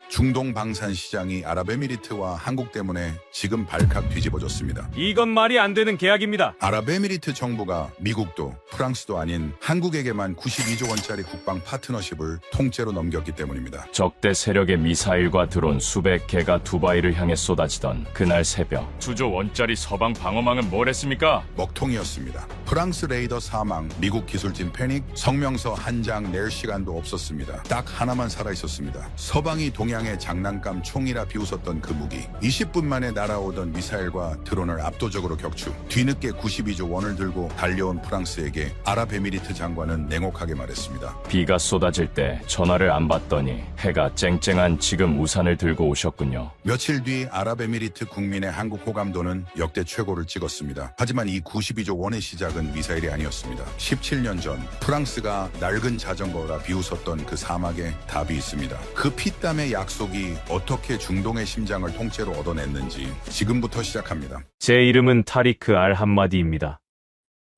중동 방산 시장이 아랍에미리트와 한국 때문에 지금 발칵 뒤집어졌습니다. 이건 말이 안 되는 계약입니다. 아랍에미리트 정부가 미국도 프랑스도 아닌 한국에게만 92조 원짜리 국방 파트너십을 통째로 넘겼기 때문입니다. 적대 세력의 미사일과 드론 수백 개가 두바이를 향해 쏟아지던 그날 새벽, 2조 원짜리 서방 방어망은 뭘 했습니까? 먹통이었습니다. 프랑스 레이더 사망, 미국 기술진 패닉, 성명서 한 장 낼 시간도 없었습니다. 딱 하나만 살아있었습니다. 서방이 동양의 장난감 총이라 비웃었던 그 무기. 20분 만에 날아오던 미사일과 드론을 압도적으로 격추. 뒤늦게 92조 원을 들고 달려온 프랑스에게 아랍에미리트 장관은 냉혹하게 말했습니다. 비가 쏟아질 때 전화를 안 받더니 해가 쨍쨍한 지금 우산을 들고 오셨군요. 며칠 뒤 아랍에미리트 국민의 한국 호감도는 역대 최고를 찍었습니다. 하지만 이 92조 원의 시작은 미사일이 아니었습니다. 17년 전 프랑스가 낡은 자전거라 비웃었던 그 사막에 답이 있습니다. 그 피땀의 약속이 어떻게 중동의 심장을 통째로 얻어냈는지 지금부터 시작합니다. 제 이름은 타리크 알 함마디입니다.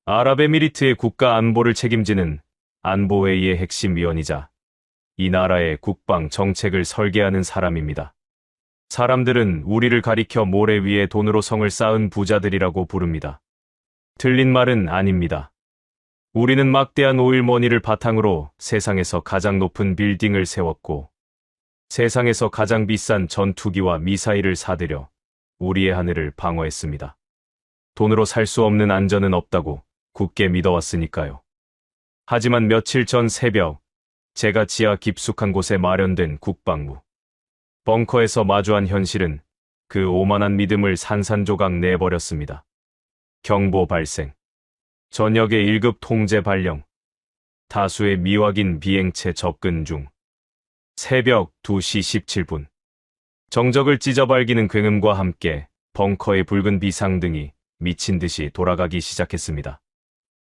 아랍에미리트의 국가 안보를 책임지는 안보회의의 핵심 위원이자 이 나라의 국방 정책을 설계하는 사람입니다. 사람들은 우리를 가리켜 모래 위에 돈으로 성을 쌓은 부자들이라고 부릅니다. 틀린 말은 아닙니다. 우리는 막대한 오일머니를 바탕으로 세상에서 가장 높은 빌딩을 세웠고 세상에서 가장 비싼 전투기와 미사일을 사들여 우리의 하늘을 방어했습니다. 돈으로 살 수 없는 안전은 없다고 굳게 믿어왔으니까요. 하지만 며칠 전 새벽, 제가 지하 깊숙한 곳에 마련된 국방부 벙커에서 마주한 현실은 그 오만한 믿음을 산산조각 내버렸습니다. 경보 발생, 전역의 1급 통제 발령, 다수의 미확인 비행체 접근 중, 새벽 2시 17분. 정적을 찢어발기는 굉음과 함께 벙커의 붉은 비상등이 미친 듯이 돌아가기 시작했습니다.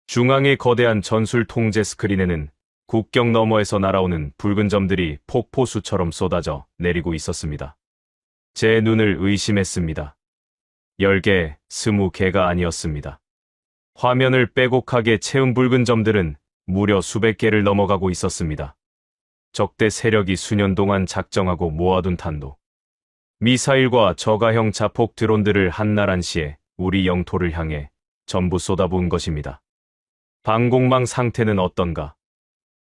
중앙의 거대한 전술 통제 스크린에는 국경 너머에서 날아오는 붉은 점들이 폭포수처럼 쏟아져 내리고 있었습니다. 제 눈을 의심했습니다. 10개, 20개가 아니었습니다. 화면을 빼곡하게 채운 붉은 점들은 무려 수백 개를 넘어가고 있었습니다. 적대 세력이 수년 동안 작정하고 모아둔 탄도, 미사일과 저가형 자폭 드론들을 한나란시에 우리 영토를 향해 전부 쏟아부은 것입니다. 방공망 상태는 어떤가?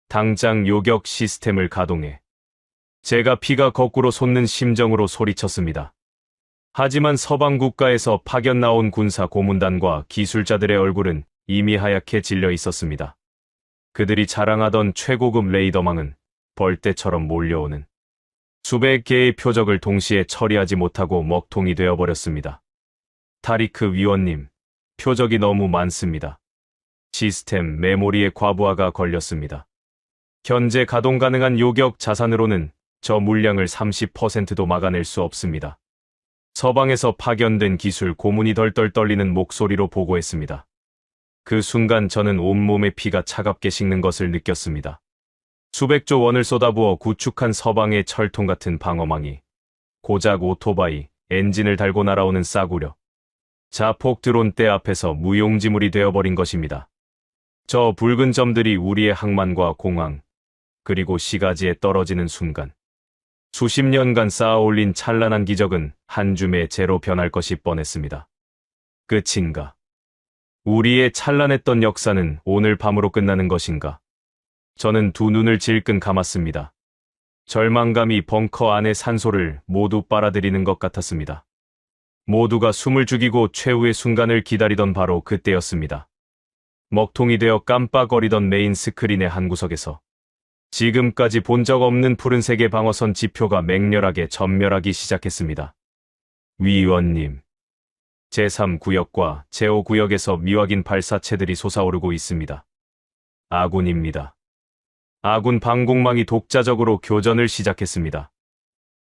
당장 요격 시스템을 가동해. 제가 피가 거꾸로 솟는 심정으로 소리쳤습니다. 하지만 서방 국가에서 파견 나온 군사 고문단과 기술자들의 얼굴은 이미 하얗게 질려 있었습니다. 그들이 자랑하던 최고급 레이더망은 벌떼처럼 몰려오는 수백 개의 표적을 동시에 처리하지 못하고 먹통이 되어버렸습니다. 타리크 위원님, 표적이 너무 많습니다. 시스템 메모리의 과부하가 걸렸습니다. 현재 가동 가능한 요격 자산으로는 저 물량을 30%도 막아낼 수 없습니다. 서방에서 파견된 기술 고문이 덜덜 떨리는 목소리로 보고했습니다. 그 순간 저는 온몸의 피가 차갑게 식는 것을 느꼈습니다. 수백조 원을 쏟아부어 구축한 서방의 철통 같은 방어망이 고작 오토바이, 엔진을 달고 날아오는 싸구려, 자폭 드론대 앞에서 무용지물이 되어버린 것입니다. 저 붉은 점들이 우리의 항만과 공항, 그리고 시가지에 떨어지는 순간 수십 년간 쌓아올린 찬란한 기적은 한 줌의 재로 변할 것이 뻔했습니다. 끝인가? 우리의 찬란했던 역사는 오늘 밤으로 끝나는 것인가? 저는 두 눈을 질끈 감았습니다. 절망감이 벙커 안의 산소를 모두 빨아들이는 것 같았습니다. 모두가 숨을 죽이고 최후의 순간을 기다리던 바로 그때였습니다. 먹통이 되어 깜빡거리던 메인 스크린의 한 구석에서 지금까지 본 적 없는 푸른색의 방어선 지표가 맹렬하게 전멸하기 시작했습니다. 위원님, 제3구역과 제5구역에서 미확인 발사체들이 솟아오르고 있습니다. 아군입니다. 아군 방공망이 독자적으로 교전을 시작했습니다.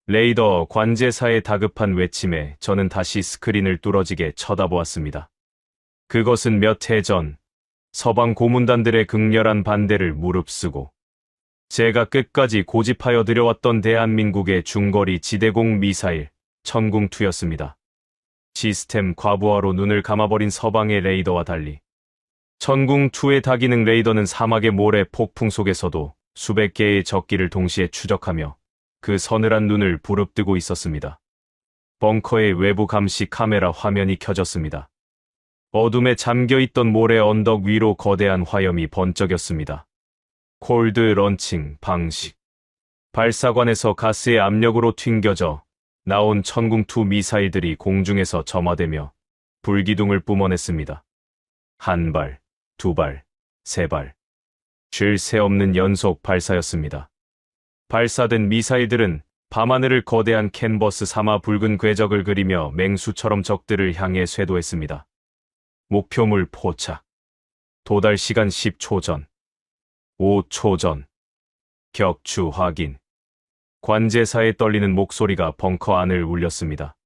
레이더 관제사의 다급한 외침에 저는 다시 스크린을 뚫어지게 쳐다보았습니다. 그것은 몇 해 전 서방 고문단들의 극렬한 반대를 무릅쓰고 제가 끝까지 고집하여 들여왔던 대한민국의 중거리 지대공 미사일 천궁2였습니다. 시스템 과부하로 눈을 감아버린 서방의 레이더와 달리 천궁2의 다기능 레이더는 사막의 모래 폭풍 속에서도 수백 개의 적기를 동시에 추적하며 그 서늘한 눈을 부릅뜨고 있었습니다. 벙커의 외부 감시 카메라 화면이 켜졌습니다. 어둠에 잠겨있던 모래 언덕 위로 거대한 화염이 번쩍였습니다. 콜드 런칭 방식. 발사관에서 가스의 압력으로 튕겨져 나온 천궁2 미사일들이 공중에서 점화되며 불기둥을 뿜어냈습니다. 한 발, 두 발, 세 발. 쉴 새 없는 연속 발사였습니다. 발사된 미사일들은 밤하늘을 거대한 캔버스 삼아 붉은 궤적을 그리며 맹수처럼 적들을 향해 쇄도했습니다. 목표물 포착. 도달 시간 10초 전. 5초 전. 격추 확인. 관제사에 떨리는 목소리가 벙커 안을 울렸습니다.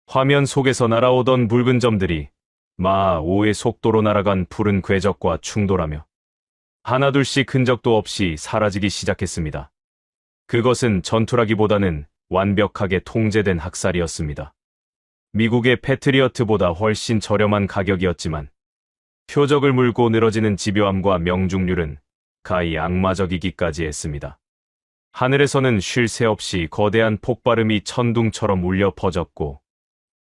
화면 속에서 날아오던 붉은 점들이 마하 5의 속도로 날아간 푸른 궤적과 충돌하며 하나둘씩 흔적도 없이 사라지기 시작했습니다. 그것은 전투라기보다는 완벽하게 통제된 학살이었습니다. 미국의 패트리어트보다 훨씬 저렴한 가격이었지만 표적을 물고 늘어지는 집요함과 명중률은 가히 악마적이기까지 했습니다. 하늘에서는 쉴 새 없이 거대한 폭발음이 천둥처럼 울려 퍼졌고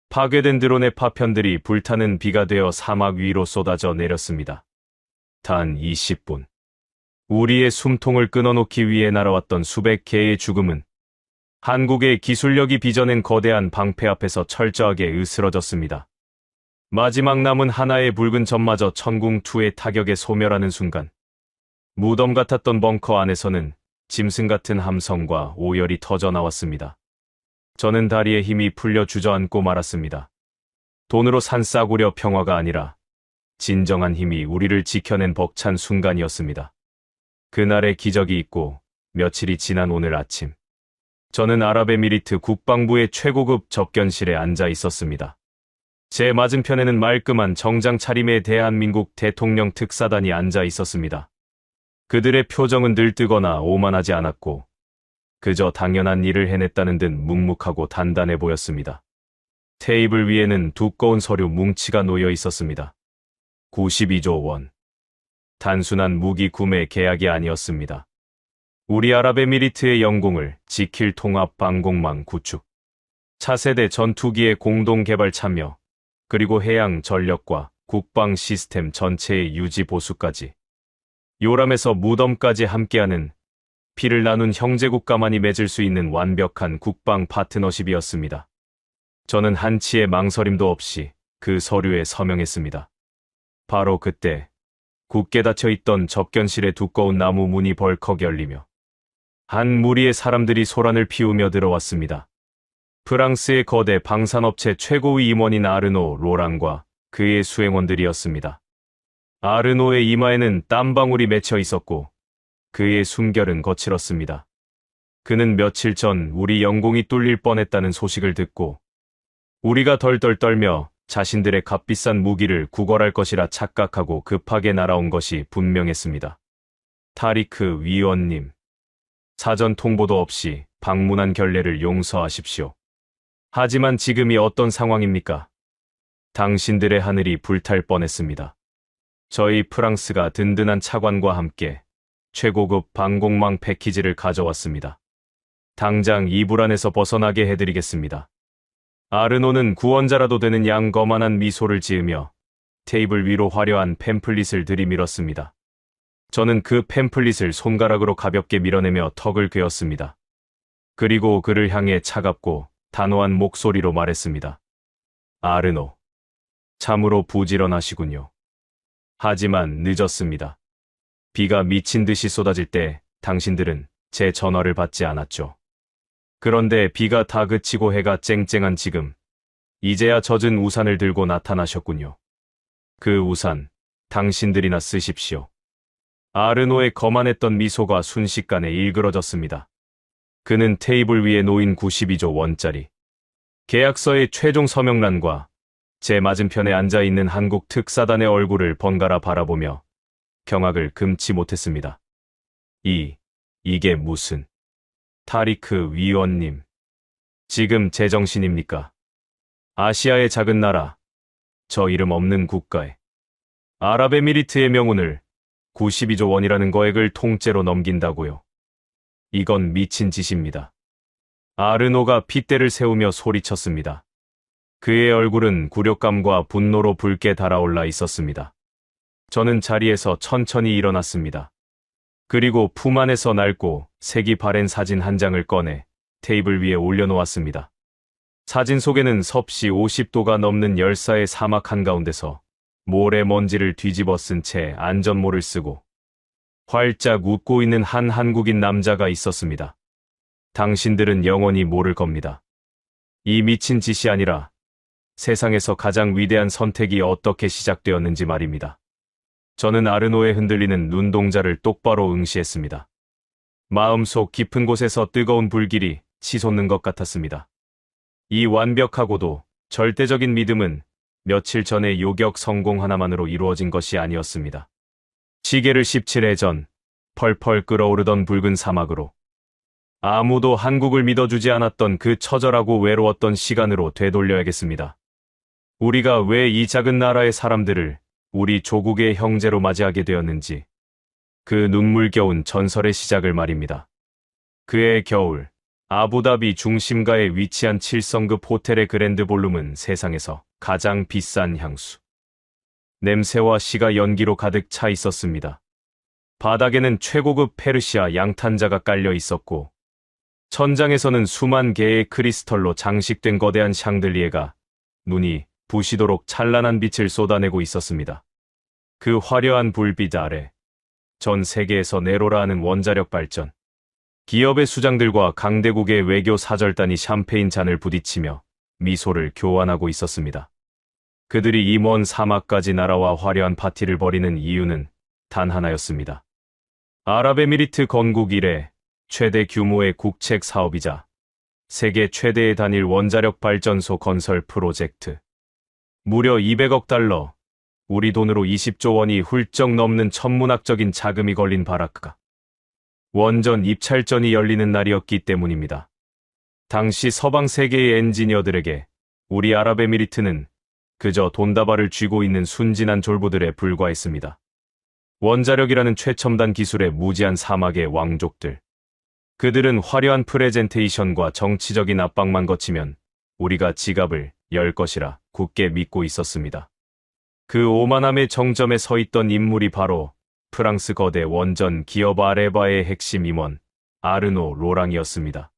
파괴된 드론의 파편들이 불타는 비가 되어 사막 위로 쏟아져 내렸습니다. 단 20분. 우리의 숨통을 끊어놓기 위해 날아왔던 수백 개의 죽음은 한국의 기술력이 빚어낸 거대한 방패 앞에서 철저하게 으스러졌습니다. 마지막 남은 하나의 붉은 점마저 천궁2의 타격에 소멸하는 순간 무덤 같았던 벙커 안에서는 짐승 같은 함성과 오열이 터져 나왔습니다. 저는 다리에 힘이 풀려 주저앉고 말았습니다. 돈으로 산 싸구려 평화가 아니라 진정한 힘이 우리를 지켜낸 벅찬 순간이었습니다. 그날의 기적이 있고 며칠이 지난 오늘 아침, 저는 아랍에미리트 국방부의 최고급 접견실에 앉아 있었습니다. 제 맞은편에는 말끔한 정장 차림의 대한민국 대통령 특사단이 앉아 있었습니다. 그들의 표정은 들뜨거나 오만하지 않았고 그저 당연한 일을 해냈다는 듯 묵묵하고 단단해 보였습니다. 테이블 위에는 두꺼운 서류 뭉치가 놓여 있었습니다. 92조 원. 단순한 무기 구매 계약이 아니었습니다. 우리 아랍에미리트의 영공을 지킬 통합 방공망 구축, 차세대 전투기의 공동 개발 참여, 그리고 해양 전력과 국방 시스템 전체의 유지 보수까지, 요람에서 무덤까지 함께하는 피를 나눈 형제국가만이 맺을 수 있는 완벽한 국방 파트너십이었습니다. 저는 한치의 망설임도 없이 그 서류에 서명했습니다. 바로 그때 굳게 닫혀있던 접견실의 두꺼운 나무 문이 벌컥 열리며 한 무리의 사람들이 소란을 피우며 들어왔습니다. 프랑스의 거대 방산업체 최고의 임원인 아르노 로랑과 그의 수행원들이었습니다. 아르노의 이마에는 땀방울이 맺혀 있었고 그의 숨결은 거칠었습니다. 그는 며칠 전 우리 영공이 뚫릴 뻔했다는 소식을 듣고 우리가 덜덜 떨며 자신들의 값비싼 무기를 구걸할 것이라 착각하고 급하게 날아온 것이 분명했습니다. 타리크 위원님, 사전 통보도 없이 방문한 결례를 용서하십시오. 하지만 지금이 어떤 상황입니까? 당신들의 하늘이 불탈 뻔했습니다. 저희 프랑스가 든든한 차관과 함께 최고급 방공망 패키지를 가져왔습니다. 당장 이 불안에서 벗어나게 해드리겠습니다. 아르노는 구원자라도 되는 양 거만한 미소를 지으며 테이블 위로 화려한 팸플릿을 들이밀었습니다. 저는 그 팸플릿을 손가락으로 가볍게 밀어내며 턱을 괴었습니다. 그리고 그를 향해 차갑고 단호한 목소리로 말했습니다. 아르노, 참으로 부지런하시군요. 하지만 늦었습니다. 비가 미친 듯이 쏟아질 때 당신들은 제 전화를 받지 않았죠. 그런데 비가 다 그치고 해가 쨍쨍한 지금, 이제야 젖은 우산을 들고 나타나셨군요. 그 우산, 당신들이나 쓰십시오. 아르노의 거만했던 미소가 순식간에 일그러졌습니다. 그는 테이블 위에 놓인 92조 원짜리 계약서의 최종 서명란과 제 맞은편에 앉아있는 한국 특사단의 얼굴을 번갈아 바라보며 경악을 금치 못했습니다. 이게 무슨... 타리크 위원님, 지금 제정신입니까? 아시아의 작은 나라, 저 이름 없는 국가에 아랍에미리트의 명운을 92조 원이라는 거액을 통째로 넘긴다고요. 이건 미친 짓입니다. 아르노가 핏대를 세우며 소리쳤습니다. 그의 얼굴은 굴욕감과 분노로 붉게 달아올라 있었습니다. 저는 자리에서 천천히 일어났습니다. 그리고 품 안에서 낡고 색이 바랜 사진 한 장을 꺼내 테이블 위에 올려놓았습니다. 사진 속에는 섭씨 50도가 넘는 열사의 사막 한가운데서 모래먼지를 뒤집어 쓴 채 안전모를 쓰고 활짝 웃고 있는 한 한국인 남자가 있었습니다. 당신들은 영원히 모를 겁니다. 이 미친 짓이 아니라 세상에서 가장 위대한 선택이 어떻게 시작되었는지 말입니다. 저는 아르노의 흔들리는 눈동자를 똑바로 응시했습니다. 마음속 깊은 곳에서 뜨거운 불길이 치솟는 것 같았습니다. 이 완벽하고도 절대적인 믿음은 며칠 전의 요격 성공 하나만으로 이루어진 것이 아니었습니다. 시계를 17회 전 펄펄 끓어오르던 붉은 사막으로 아무도 한국을 믿어주지 않았던 그 처절하고 외로웠던 시간으로 되돌려야겠습니다. 우리가 왜 이 작은 나라의 사람들을 우리 조국의 형제로 맞이하게 되었는지, 그 눈물겨운 전설의 시작을 말입니다. 그해 겨울, 아부다비 중심가에 위치한 7성급 호텔의 그랜드 볼룸은 세상에서 가장 비싼 향수. 냄새와 씨가 연기로 가득 차 있었습니다. 바닥에는 최고급 페르시아 양탄자가 깔려 있었고, 천장에서는 수만 개의 크리스털로 장식된 거대한 샹들리에가 눈이 부시도록 찬란한 빛을 쏟아내고 있었습니다. 그 화려한 불빛 아래, 전 세계에서 네로라 하는 원자력 발전, 기업의 수장들과 강대국의 외교 사절단이 샴페인 잔을 부딪히며 미소를 교환하고 있었습니다. 그들이 이 먼 사막까지 날아와 화려한 파티를 벌이는 이유는 단 하나였습니다. 아랍에미리트 건국 이래 최대 규모의 국책 사업이자 세계 최대의 단일 원자력 발전소 건설 프로젝트. 무려 200억 달러, 우리 돈으로 20조 원이 훌쩍 넘는 천문학적인 자금이 걸린 바라크가 원전 입찰전이 열리는 날이었기 때문입니다. 당시 서방 세계의 엔지니어들에게 우리 아랍에미리트는 그저 돈다발을 쥐고 있는 순진한 졸부들에 불과했습니다. 원자력이라는 최첨단 기술의 무지한 사막의 왕족들. 그들은 화려한 프레젠테이션과 정치적인 압박만 거치면 우리가 지갑을 열 것이라 굳게 믿고 있었습니다. 그 오만함의 정점에 서 있던 인물이 바로 프랑스 거대 원전 기업 아레바의 핵심 임원 아르노 로랑이었습니다.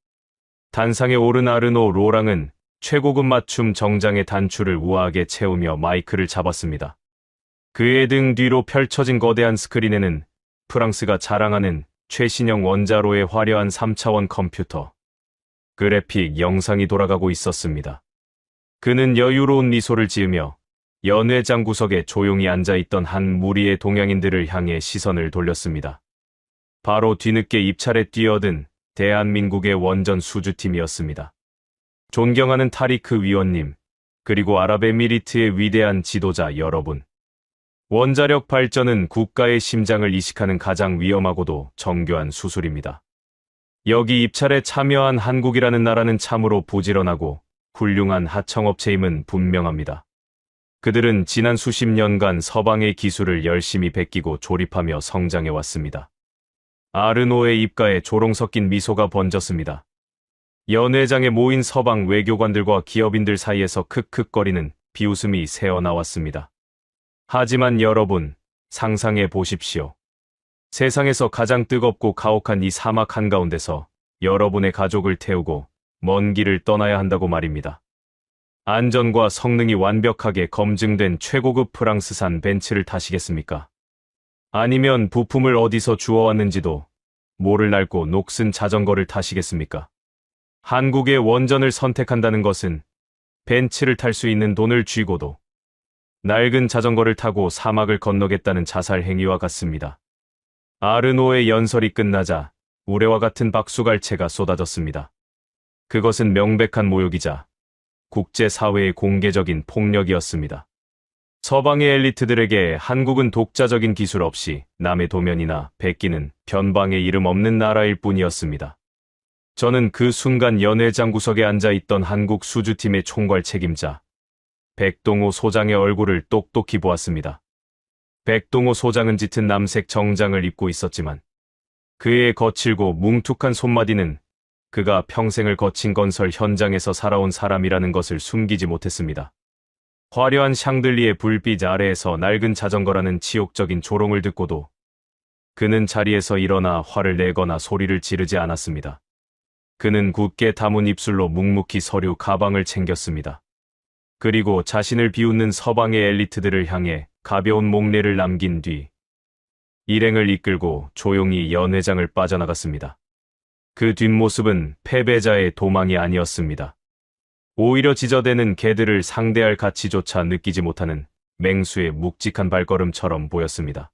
단상에 오른 아르노 로랑은 최고급 맞춤 정장의 단추를 우아하게 채우며 마이크를 잡았습니다. 그의 등 뒤로 펼쳐진 거대한 스크린에는 프랑스가 자랑하는 최신형 원자로의 화려한 3차원 컴퓨터, 그래픽 영상이 돌아가고 있었습니다. 그는 여유로운 미소를 지으며 연회장 구석에 조용히 앉아있던 한 무리의 동양인들을 향해 시선을 돌렸습니다. 바로 뒤늦게 입찰에 뛰어든 대한민국의 원전 수주팀이었습니다. 존경하는 타리크 위원님, 그리고 아랍에미리트의 위대한 지도자 여러분. 원자력 발전은 국가의 심장을 이식하는 가장 위험하고도 정교한 수술입니다. 여기 입찰에 참여한 한국이라는 나라는 참으로 부지런하고 훌륭한 하청업체임은 분명합니다. 그들은 지난 수십 년간 서방의 기술을 열심히 베끼고 조립하며 성장해왔습니다. 아르노의 입가에 조롱 섞인 미소가 번졌습니다. 연회장에 모인 서방 외교관들과 기업인들 사이에서 크크거리는 비웃음이 새어나왔습니다. 하지만 여러분, 상상해 보십시오. 세상에서 가장 뜨겁고 가혹한 이 사막 한가운데서 여러분의 가족을 태우고 먼 길을 떠나야 한다고 말입니다. 안전과 성능이 완벽하게 검증된 최고급 프랑스산 벤츠를 타시겠습니까? 아니면 부품을 어디서 주워왔는지도 모를 낡고 녹슨 자전거를 타시겠습니까? 한국의 원전을 선택한다는 것은 벤츠를 탈 수 있는 돈을 쥐고도 낡은 자전거를 타고 사막을 건너겠다는 자살 행위와 같습니다. 아르노의 연설이 끝나자 우레와 같은 박수갈채가 쏟아졌습니다. 그것은 명백한 모욕이자 국제사회의 공개적인 폭력이었습니다. 서방의 엘리트들에게 한국은 독자적인 기술 없이 남의 도면이나 베끼는 변방의 이름 없는 나라일 뿐이었습니다. 저는 그 순간 연회장 구석에 앉아있던 한국 수주팀의 총괄 책임자 백동호 소장의 얼굴을 똑똑히 보았습니다. 백동호 소장은 짙은 남색 정장을 입고 있었지만 그의 거칠고 뭉툭한 손마디는 그가 평생을 거친 건설 현장에서 살아온 사람이라는 것을 숨기지 못했습니다. 화려한 샹들리에 불빛 아래에서 낡은 자전거라는 치욕적인 조롱을 듣고도 그는 자리에서 일어나 화를 내거나 소리를 지르지 않았습니다. 그는 굳게 다문 입술로 묵묵히 서류 가방을 챙겼습니다. 그리고 자신을 비웃는 서방의 엘리트들을 향해 가벼운 목례를 남긴 뒤 일행을 이끌고 조용히 연회장을 빠져나갔습니다. 그 뒷모습은 패배자의 도망이 아니었습니다. 오히려 지저대는 개들을 상대할 가치조차 느끼지 못하는 맹수의 묵직한 발걸음처럼 보였습니다.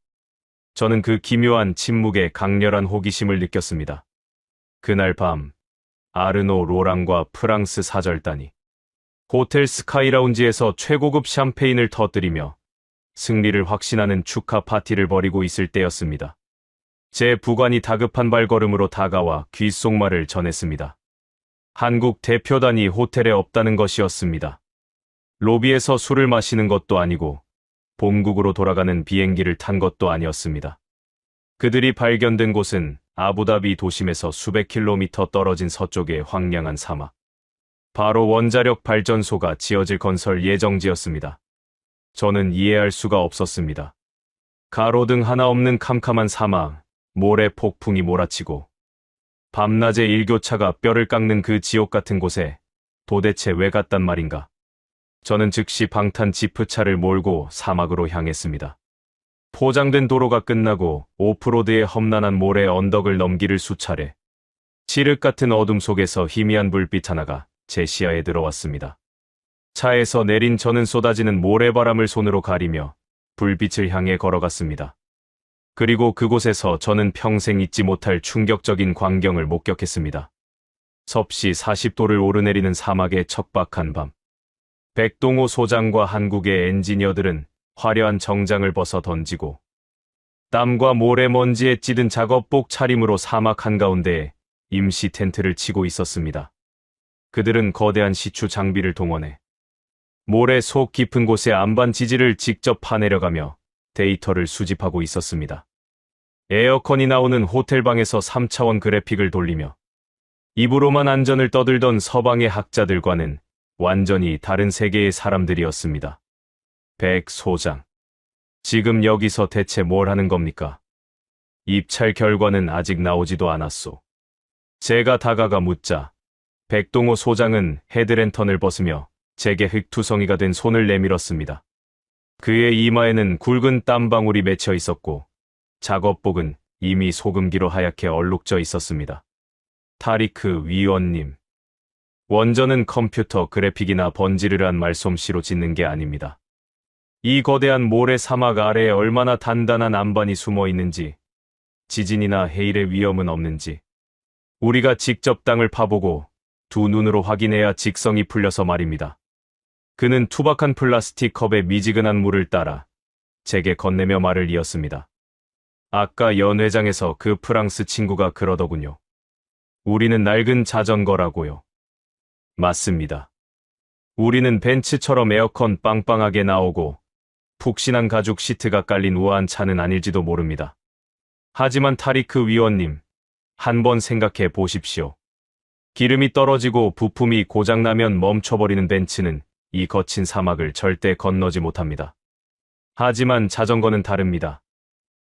저는 그 기묘한 침묵에 강렬한 호기심을 느꼈습니다. 그날 밤 아르노 로랑과 프랑스 사절단이 호텔 스카이라운지에서 최고급 샴페인을 터뜨리며 승리를 확신하는 축하 파티를 벌이고 있을 때였습니다. 제 부관이 다급한 발걸음으로 다가와 귓속말을 전했습니다. 한국 대표단이 호텔에 없다는 것이었습니다. 로비에서 술을 마시는 것도 아니고 본국으로 돌아가는 비행기를 탄 것도 아니었습니다. 그들이 발견된 곳은 아부다비 도심에서 수백 킬로미터 떨어진 서쪽의 황량한 사막. 바로 원자력 발전소가 지어질 건설 예정지였습니다. 저는 이해할 수가 없었습니다. 가로등 하나 없는 캄캄한 사막, 모래 폭풍이 몰아치고 밤낮에 일교차가 뼈를 깎는 그 지옥 같은 곳에 도대체 왜 갔단 말인가? 저는 즉시 방탄 지프차를 몰고 사막으로 향했습니다. 포장된 도로가 끝나고 오프로드의 험난한 모래 언덕을 넘기를 수차례 칠흑 같은 어둠 속에서 희미한 불빛 하나가 제 시야에 들어왔습니다. 차에서 내린 저는 쏟아지는 모래바람을 손으로 가리며 불빛을 향해 걸어갔습니다. 그리고 그곳에서 저는 평생 잊지 못할 충격적인 광경을 목격했습니다. 섭씨 40도를 오르내리는 사막의 척박한 밤. 백동호 소장과 한국의 엔지니어들은 화려한 정장을 벗어 던지고 땀과 모래먼지에 찌든 작업복 차림으로 사막 한가운데에 임시 텐트를 치고 있었습니다. 그들은 거대한 시추 장비를 동원해 모래 속 깊은 곳의 안반 지지를 직접 파내려가며 데이터를 수집하고 있었습니다. 에어컨이 나오는 호텔방에서 3차원 그래픽을 돌리며 입으로만 안전을 떠들던 서방의 학자들과는 완전히 다른 세계의 사람들이었습니다. 백 소장, 지금 여기서 대체 뭘 하는 겁니까? 입찰 결과는 아직 나오지도 않았소. 제가 다가가 묻자 백동호 소장은 헤드랜턴을 벗으며 제게 흙투성이가 된 손을 내밀었습니다. 그의 이마에는 굵은 땀방울이 맺혀 있었고 작업복은 이미 소금기로 하얗게 얼룩져 있었습니다. 타리크 위원님, 원전은 컴퓨터 그래픽이나 번지르르한 말솜씨로 짓는 게 아닙니다. 이 거대한 모래 사막 아래에 얼마나 단단한 안반이 숨어 있는지, 지진이나 해일의 위험은 없는지 우리가 직접 땅을 파보고 두 눈으로 확인해야 직성이 풀려서 말입니다. 그는 투박한 플라스틱 컵에 미지근한 물을 따라 제게 건네며 말을 이었습니다. 아까 연회장에서 그 프랑스 친구가 그러더군요. 우리는 낡은 자전거라고요. 맞습니다. 우리는 벤츠처럼 에어컨 빵빵하게 나오고 푹신한 가죽 시트가 깔린 우아한 차는 아닐지도 모릅니다. 하지만 타리크 위원님, 한번 생각해 보십시오. 기름이 떨어지고 부품이 고장나면 멈춰버리는 벤츠는 이 거친 사막을 절대 건너지 못합니다. 하지만 자전거는 다릅니다.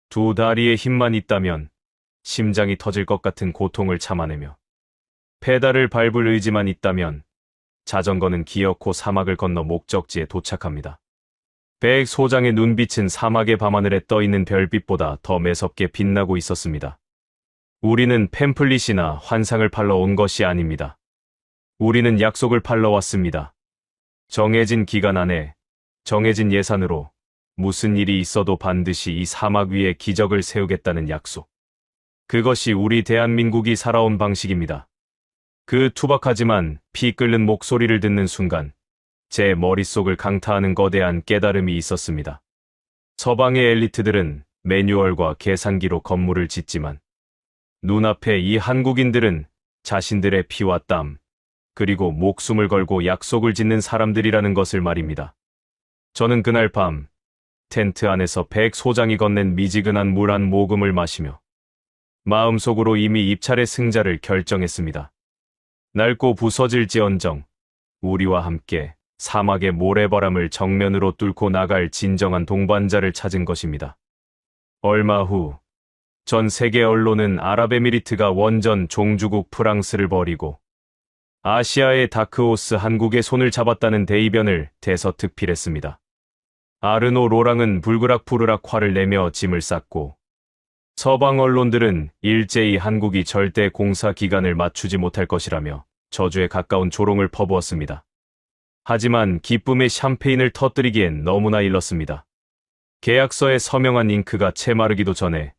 두 다리에 힘만 있다면 심장이 터질 것 같은 고통을 참아내며 페달을 밟을 의지만 있다면 자전거는 기어코 사막을 건너 목적지에 도착합니다. 백 소장의 눈빛은 사막의 밤하늘에 떠있는 별빛보다 더 매섭게 빛나고 있었습니다. 우리는 팸플릿이나 환상을 팔러 온 것이 아닙니다. 우리는 약속을 팔러 왔습니다. 정해진 기간 안에 정해진 예산으로 무슨 일이 있어도 반드시 이 사막 위에 기적을 세우겠다는 약속. 그것이 우리 대한민국이 살아온 방식입니다. 그 투박하지만 피 끓는 목소리를 듣는 순간 제 머릿속을 강타하는 거대한 깨달음이 있었습니다. 서방의 엘리트들은 매뉴얼과 계산기로 건물을 짓지만 눈앞에 이 한국인들은 자신들의 피와 땀, 그리고 목숨을 걸고 약속을 짓는 사람들이라는 것을 말입니다. 저는 그날 밤 텐트 안에서 백 소장이 건넨 미지근한 물 한 모금을 마시며 마음속으로 이미 입찰의 승자를 결정했습니다. 낡고 부서질지언정 우리와 함께 사막의 모래바람을 정면으로 뚫고 나갈 진정한 동반자를 찾은 것입니다. 얼마 후 전 세계 언론은 아랍에미리트가 원전 종주국 프랑스를 버리고 아시아의 다크호스 한국의 손을 잡았다는 대이변을 대서특필했습니다. 아르노 로랑은 불그락푸르락 화를 내며 짐을 쌌고 서방 언론들은 일제히 한국이 절대 공사 기간을 맞추지 못할 것이라며 저주에 가까운 조롱을 퍼부었습니다. 하지만 기쁨의 샴페인을 터뜨리기엔 너무나 일렀습니다. 계약서에 서명한 잉크가 채 마르기도 전에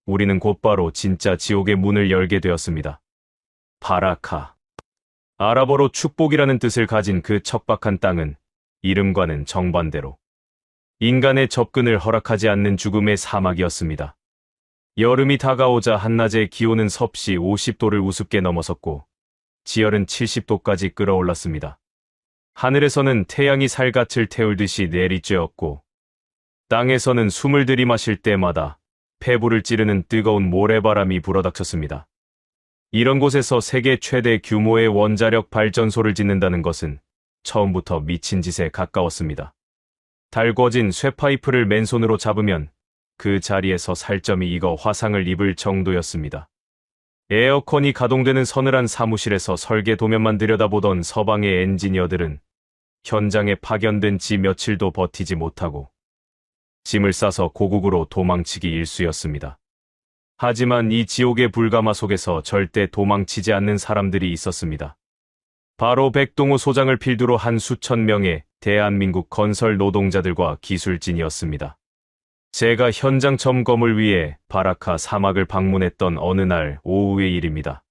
우리는 곧바로 진짜 지옥의 문을 열게 되었습니다. 바라카. 아랍어로 축복이라는 뜻을 가진 그 척박한 땅은 이름과는 정반대로 인간의 접근을 허락하지 않는 죽음의 사막이었습니다. 여름이 다가오자 한낮의 기온은 섭씨 50도를 우습게 넘어섰고 지열은 70도까지 끌어올랐습니다. 하늘에서는 태양이 살갗을 태울듯이 내리쬐었고 땅에서는 숨을 들이마실 때마다 폐부를 찌르는 뜨거운 모래바람이 불어닥쳤습니다. 이런 곳에서 세계 최대 규모의 원자력 발전소를 짓는다는 것은 처음부터 미친 짓에 가까웠습니다. 달궈진 쇠파이프를 맨손으로 잡으면 그 자리에서 살점이 익어 화상을 입을 정도였습니다. 에어컨이 가동되는 서늘한 사무실에서 설계 도면만 들여다보던 서방의 엔지니어들은 현장에 파견된 지 며칠도 버티지 못하고 짐을 싸서 고국으로 도망치기 일쑤였습니다. 하지만 이 지옥의 불가마 속에서 절대 도망치지 않는 사람들이 있었습니다. 바로 백동우 소장을 필두로 한 수천 명의 대한민국 건설 노동자들과 기술진이었습니다. 제가 현장 점검을 위해 바라카 사막을 방문했던 어느 날 오후의 일입니다.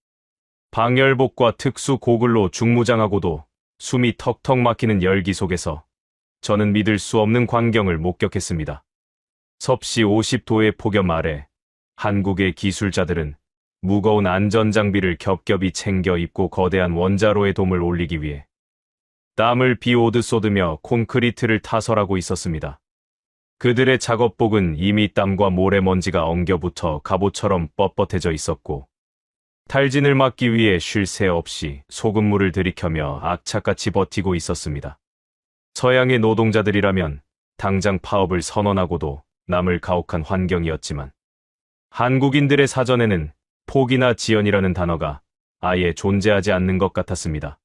방열복과 특수 고글로 중무장하고도 숨이 턱턱 막히는 열기 속에서 저는 믿을 수 없는 광경을 목격했습니다. 섭씨 50도의 폭염 아래 한국의 기술자들은 무거운 안전장비를 겹겹이 챙겨 입고 거대한 원자로의 돔을 올리기 위해 땀을 비오듯 쏟으며 콘크리트를 타설하고 있었습니다. 그들의 작업복은 이미 땀과 모래먼지가 엉겨붙어 갑옷처럼 뻣뻣해져 있었고 탈진을 막기 위해 쉴 새 없이 소금물을 들이켜며 악착같이 버티고 있었습니다. 서양의 노동자들이라면 당장 파업을 선언하고도 남을 가혹한 환경이었지만 한국인들의 사전에는 포기나 지연이라는 단어가 아예 존재하지 않는 것 같았습니다.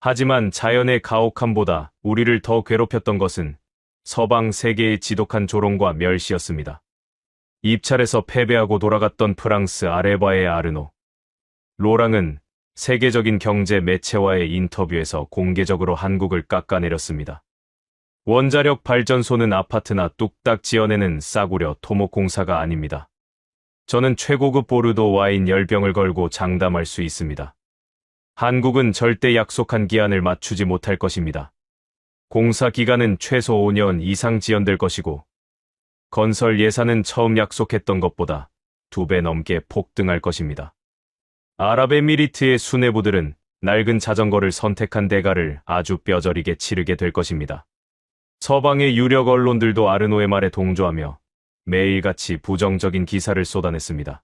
하지만 자연의 가혹함보다 우리를 더 괴롭혔던 것은 서방 세계의 지독한 조롱과 멸시였습니다. 입찰에서 패배하고 돌아갔던 프랑스 아레바의 아르노 로랑은 세계적인 경제 매체와의 인터뷰에서 공개적으로 한국을 깎아내렸습니다. 원자력 발전소는 아파트나 뚝딱 지어내는 싸구려 토목공사가 아닙니다. 저는 최고급 보르도 와인 10병을 걸고 장담할 수 있습니다. 한국은 절대 약속한 기한을 맞추지 못할 것입니다. 공사 기간은 최소 5년 이상 지연될 것이고 건설 예산은 처음 약속했던 것보다 2배 넘게 폭등할 것입니다. 아랍에미리트의 수뇌부들은 낡은 자전거를 선택한 대가를 아주 뼈저리게 치르게 될 것입니다. 서방의 유력 언론들도 아르노의 말에 동조하며 매일같이 부정적인 기사를 쏟아냈습니다.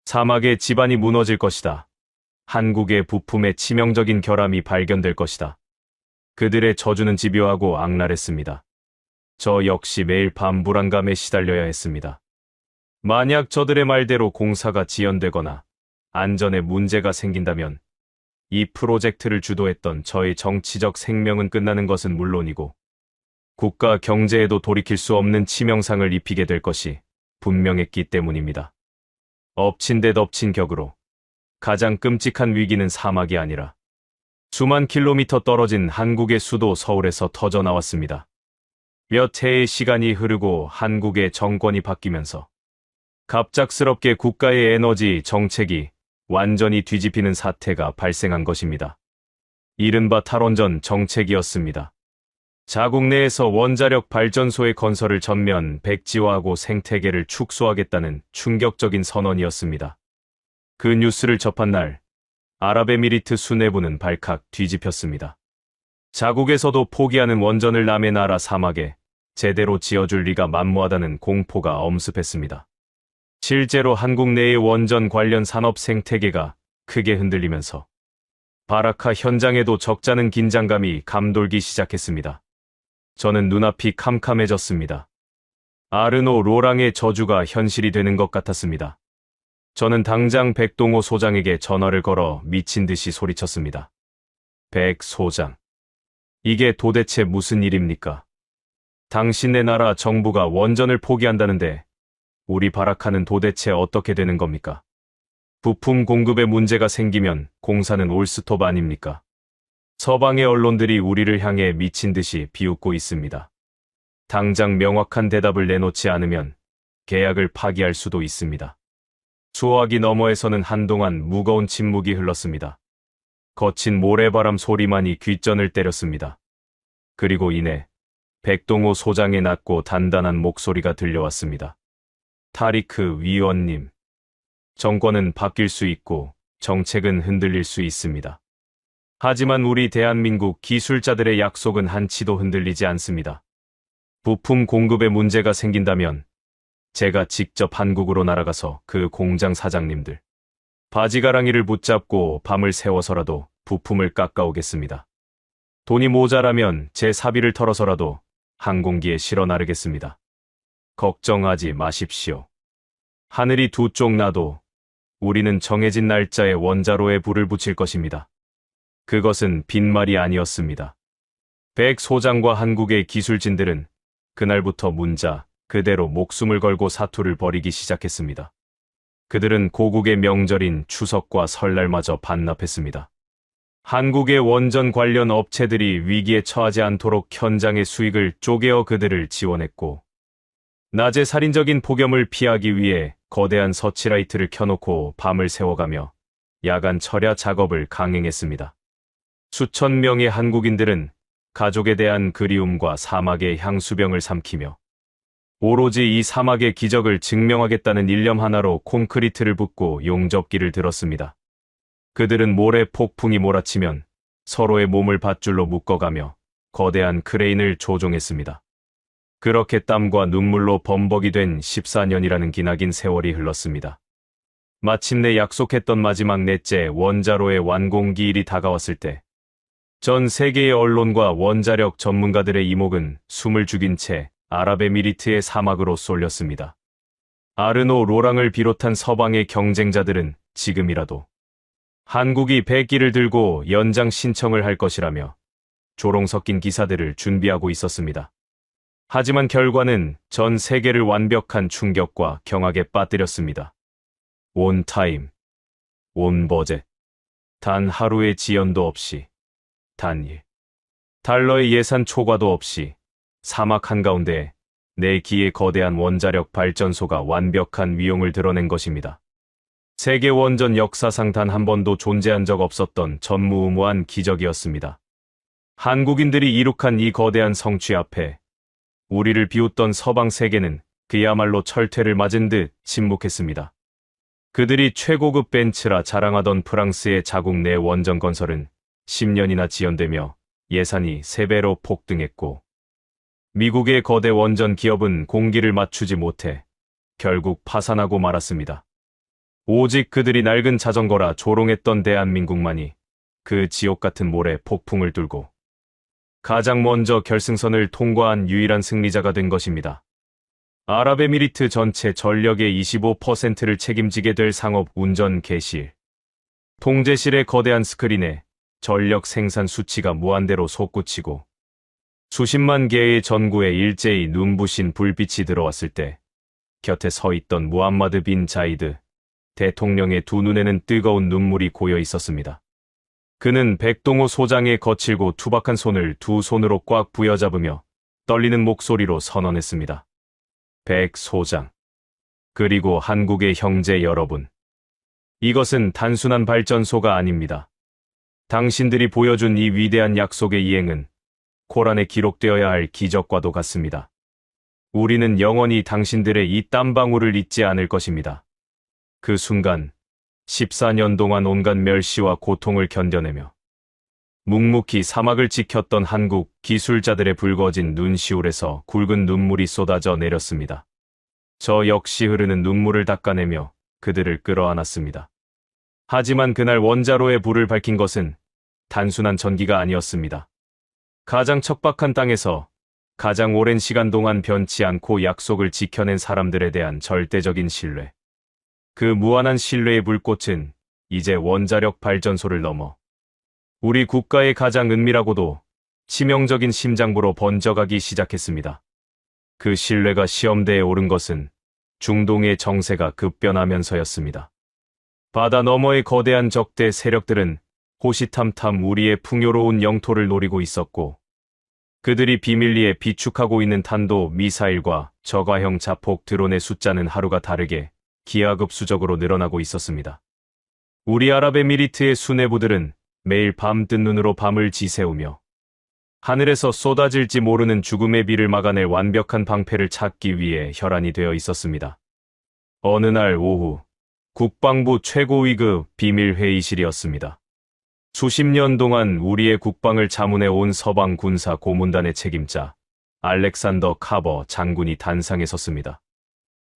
사막의 지반이 무너질 것이다. 한국의 부품에 치명적인 결함이 발견될 것이다. 그들의 저주는 집요하고 악랄했습니다. 저 역시 매일 밤 불안감에 시달려야 했습니다. 만약 저들의 말대로 공사가 지연되거나 안전에 문제가 생긴다면 이 프로젝트를 주도했던 저의 정치적 생명은 끝나는 것은 물론이고 국가 경제에도 돌이킬 수 없는 치명상을 입히게 될 것이 분명했기 때문입니다. 엎친 데 덮친 격으로 가장 끔찍한 위기는 사막이 아니라 수만 킬로미터 떨어진 한국의 수도 서울에서 터져 나왔습니다. 몇 해의 시간이 흐르고 한국의 정권이 바뀌면서 갑작스럽게 국가의 에너지 정책이 완전히 뒤집히는 사태가 발생한 것입니다. 이른바 탈원전 정책이었습니다. 자국 내에서 원자력 발전소의 건설을 전면 백지화하고 생태계를 축소하겠다는 충격적인 선언이었습니다. 그 뉴스를 접한 날 아랍에미리트 수뇌부는 발칵 뒤집혔습니다. 자국에서도 포기하는 원전을 남의 나라 사막에 제대로 지어줄 리가 만무하다는 공포가 엄습했습니다. 실제로 한국 내의 원전 관련 산업 생태계가 크게 흔들리면서 바라카 현장에도 적잖은 긴장감이 감돌기 시작했습니다. 저는 눈앞이 캄캄해졌습니다. 아르노 로랑의 저주가 현실이 되는 것 같았습니다. 저는 당장 백동호 소장에게 전화를 걸어 미친 듯이 소리쳤습니다. 백 소장, 이게 도대체 무슨 일입니까? 당신네 나라 정부가 원전을 포기한다는데 우리 바라카는 도대체 어떻게 되는 겁니까? 부품 공급에 문제가 생기면 공사는 올스톱 아닙니까? 서방의 언론들이 우리를 향해 미친 듯이 비웃고 있습니다. 당장 명확한 대답을 내놓지 않으면 계약을 파기할 수도 있습니다. 수화기 너머에서는 한동안 무거운 침묵이 흘렀습니다. 거친 모래바람 소리만이 귓전을 때렸습니다. 그리고 이내 백동호 소장의 낮고 단단한 목소리가 들려왔습니다. 타리크 위원님, 정권은 바뀔 수 있고 정책은 흔들릴 수 있습니다. 하지만 우리 대한민국 기술자들의 약속은 한치도 흔들리지 않습니다. 부품 공급에 문제가 생긴다면 제가 직접 한국으로 날아가서 그 공장 사장님들, 바지가랑이를 붙잡고 밤을 새워서라도 부품을 깎아오겠습니다. 돈이 모자라면 제 사비를 털어서라도 항공기에 실어 나르겠습니다. 걱정하지 마십시오. 하늘이 두 쪽 나도 우리는 정해진 날짜에 원자로에 불을 붙일 것입니다. 그것은 빈말이 아니었습니다. 백 소장과 한국의 기술진들은 그날부터 문자 그대로 목숨을 걸고 사투를 벌이기 시작했습니다. 그들은 고국의 명절인 추석과 설날마저 반납했습니다. 한국의 원전 관련 업체들이 위기에 처하지 않도록 현장의 수익을 쪼개어 그들을 지원했고, 낮에 살인적인 폭염을 피하기 위해 거대한 서치라이트를 켜놓고 밤을 새워가며 야간 철야 작업을 강행했습니다. 수천 명의 한국인들은 가족에 대한 그리움과 사막의 향수병을 삼키며 오로지 이 사막의 기적을 증명하겠다는 일념 하나로 콘크리트를 붓고 용접기를 들었습니다. 그들은 모래 폭풍이 몰아치면 서로의 몸을 밧줄로 묶어가며 거대한 크레인을 조종했습니다. 그렇게 땀과 눈물로 범벅이 된 14년이라는 기나긴 세월이 흘렀습니다. 마침내 약속했던 마지막 넷째 원자로의 완공기일이 다가왔을 때 전 세계의 언론과 원자력 전문가들의 이목은 숨을 죽인 채 아랍에미리트의 사막으로 쏠렸습니다. 아르노 로랑을 비롯한 서방의 경쟁자들은 지금이라도 한국이 백기를 들고 연장 신청을 할 것이라며 조롱 섞인 기사들을 준비하고 있었습니다. 하지만 결과는 전 세계를 완벽한 충격과 경악에 빠뜨렸습니다. 온 타임, 온 버젯, 단 하루의 지연도 없이, 단일, 달러의 예산 초과도 없이 사막 한가운데 4기의 거대한 원자력 발전소가 완벽한 위용을 드러낸 것입니다. 세계 원전 역사상 단 한 번도 존재한 적 없었던 전무후무한 기적이었습니다. 한국인들이 이룩한 이 거대한 성취 앞에 우리를 비웃던 서방 세계는 그야말로 철퇴를 맞은 듯 침묵했습니다. 그들이 최고급 벤츠라 자랑하던 프랑스의 자국 내 원전 건설은 10년이나 지연되며 예산이 3배로 폭등했고, 미국의 거대 원전 기업은 공기를 맞추지 못해 결국 파산하고 말았습니다. 오직 그들이 낡은 자전거라 조롱했던 대한민국만이 그 지옥 같은 모래 폭풍을 뚫고 가장 먼저 결승선을 통과한 유일한 승리자가 된 것입니다. 아랍에미리트 전체 전력의 25%를 책임지게 될 상업 운전 개실. 통제실의 거대한 스크린에 전력 생산 수치가 무한대로 솟구치고 수십만 개의 전구에 일제히 눈부신 불빛이 들어왔을 때 곁에 서 있던 무함마드 빈 자이드 대통령의 두 눈에는 뜨거운 눈물이 고여 있었습니다. 그는 백동호 소장의 거칠고 투박한 손을 두 손으로 꽉 부여잡으며 떨리는 목소리로 선언했습니다. 백 소장, 그리고 한국의 형제 여러분. 이것은 단순한 발전소가 아닙니다. 당신들이 보여준 이 위대한 약속의 이행은 코란에 기록되어야 할 기적과도 같습니다. 우리는 영원히 당신들의 이 땀방울을 잊지 않을 것입니다. 그 순간 14년 동안 온갖 멸시와 고통을 견뎌내며 묵묵히 사막을 지켰던 한국 기술자들의 붉어진 눈시울에서 굵은 눈물이 쏟아져 내렸습니다. 저 역시 흐르는 눈물을 닦아내며 그들을 끌어안았습니다. 하지만 그날 원자로에 불을 밝힌 것은 단순한 전기가 아니었습니다. 가장 척박한 땅에서 가장 오랜 시간 동안 변치 않고 약속을 지켜낸 사람들에 대한 절대적인 신뢰. 그 무한한 신뢰의 불꽃은 이제 원자력 발전소를 넘어 우리 국가의 가장 은밀하고도 치명적인 심장부로 번져가기 시작했습니다. 그 신뢰가 시험대에 오른 것은 중동의 정세가 급변하면서였습니다. 바다 너머의 거대한 적대 세력들은 호시탐탐 우리의 풍요로운 영토를 노리고 있었고, 그들이 비밀리에 비축하고 있는 탄도 미사일과 저가형 자폭 드론의 숫자는 하루가 다르게 기하급수적으로 늘어나고 있었습니다. 우리 아랍에미리트의 수뇌부들은 매일 밤뜬 눈으로 밤을 지새우며 하늘에서 쏟아질지 모르는 죽음의 비를 막아낼 완벽한 방패를 찾기 위해 혈안이 되어 있었습니다. 어느 날 오후, 국방부 최고위급 비밀회의실이었습니다. 수십 년 동안 우리의 국방을 자문해 온 서방 군사 고문단의 책임자 알렉산더 카버 장군이 단상에 섰습니다.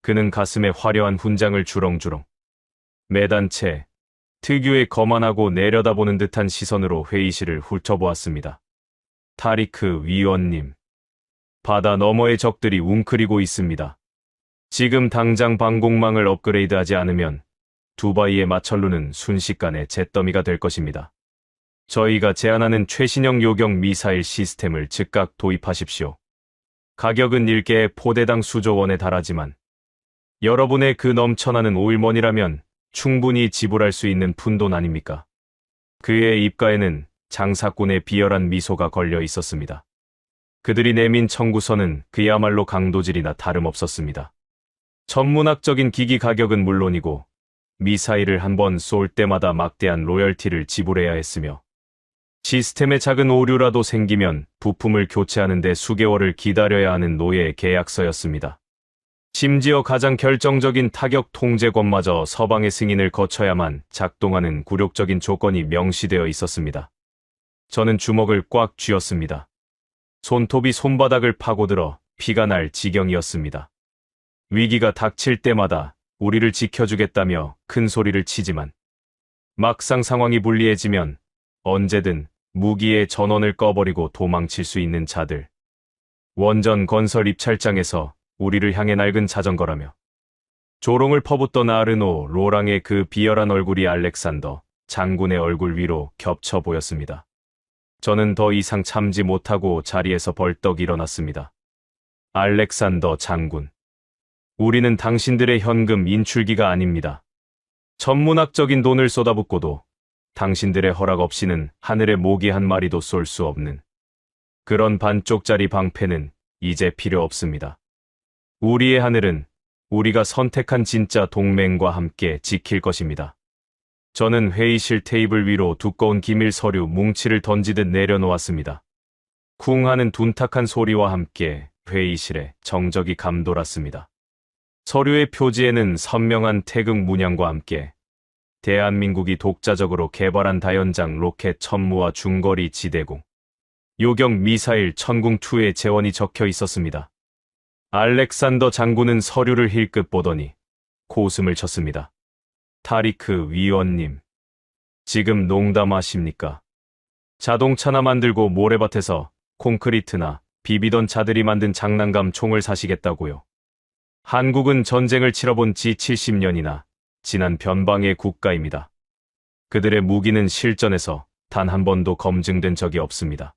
그는 가슴에 화려한 훈장을 주렁주렁 매단 채 특유의 거만하고 내려다보는 듯한 시선으로 회의실을 훑어보았습니다. 타리크 위원님, 바다 너머의 적들이 웅크리고 있습니다. 지금 당장 방공망을 업그레이드하지 않으면 두바이의 마철루는 순식간에 잿더미가 될 것입니다. 저희가 제안하는 최신형 요격 미사일 시스템을 즉각 도입하십시오. 가격은 1개의 포대당 수조 원에 달하지만 여러분의 그 넘쳐나는 오일머니라면 충분히 지불할 수 있는 푼돈 아닙니까? 그의 입가에는 장사꾼의 비열한 미소가 걸려 있었습니다. 그들이 내민 청구서는 그야말로 강도질이나 다름없었습니다. 천문학적인 기기 가격은 물론이고 미사일을 한 번 쏠 때마다 막대한 로열티를 지불해야 했으며 시스템에 작은 오류라도 생기면 부품을 교체하는 데 수개월을 기다려야 하는 노예 계약서였습니다. 심지어 가장 결정적인 타격 통제권마저 서방의 승인을 거쳐야만 작동하는 굴욕적인 조건이 명시되어 있었습니다. 저는 주먹을 꽉 쥐었습니다. 손톱이 손바닥을 파고들어 피가 날 지경이었습니다. 위기가 닥칠 때마다 우리를 지켜주겠다며 큰 소리를 치지만 막상 상황이 불리해지면 언제든 무기의 전원을 꺼버리고 도망칠 수 있는 자들. 원전 건설 입찰장에서 우리를 향해 낡은 자전거라며 조롱을 퍼붓던 아르노 로랑의 그 비열한 얼굴이 알렉산더 장군의 얼굴 위로 겹쳐 보였습니다. 저는 더 이상 참지 못하고 자리에서 벌떡 일어났습니다. 알렉산더 장군, 우리는 당신들의 현금 인출기가 아닙니다. 천문학적인 돈을 쏟아붓고도 당신들의 허락 없이는 하늘에 모기 한 마리도 쏠 수 없는 그런 반쪽짜리 방패는 이제 필요 없습니다. 우리의 하늘은 우리가 선택한 진짜 동맹과 함께 지킬 것입니다. 저는 회의실 테이블 위로 두꺼운 기밀 서류 뭉치를 던지듯 내려놓았습니다. 쿵 하는 둔탁한 소리와 함께 회의실에 정적이 감돌았습니다. 서류의 표지에는 선명한 태극 문양과 함께 대한민국이 독자적으로 개발한 다연장 로켓 천무와 중거리 지대공, 요격 미사일 천궁2의 재원이 적혀 있었습니다. 알렉산더 장군은 서류를 힐끗 보더니 코웃음을 쳤습니다. 타리크 위원님, 지금 농담하십니까? 자동차나 만들고 모래밭에서 콘크리트나 비비던 자들이 만든 장난감 총을 사시겠다고요? 한국은 전쟁을 치러본 지 70년이나 지난 변방의 국가입니다. 그들의 무기는 실전에서 단 한 번도 검증된 적이 없습니다.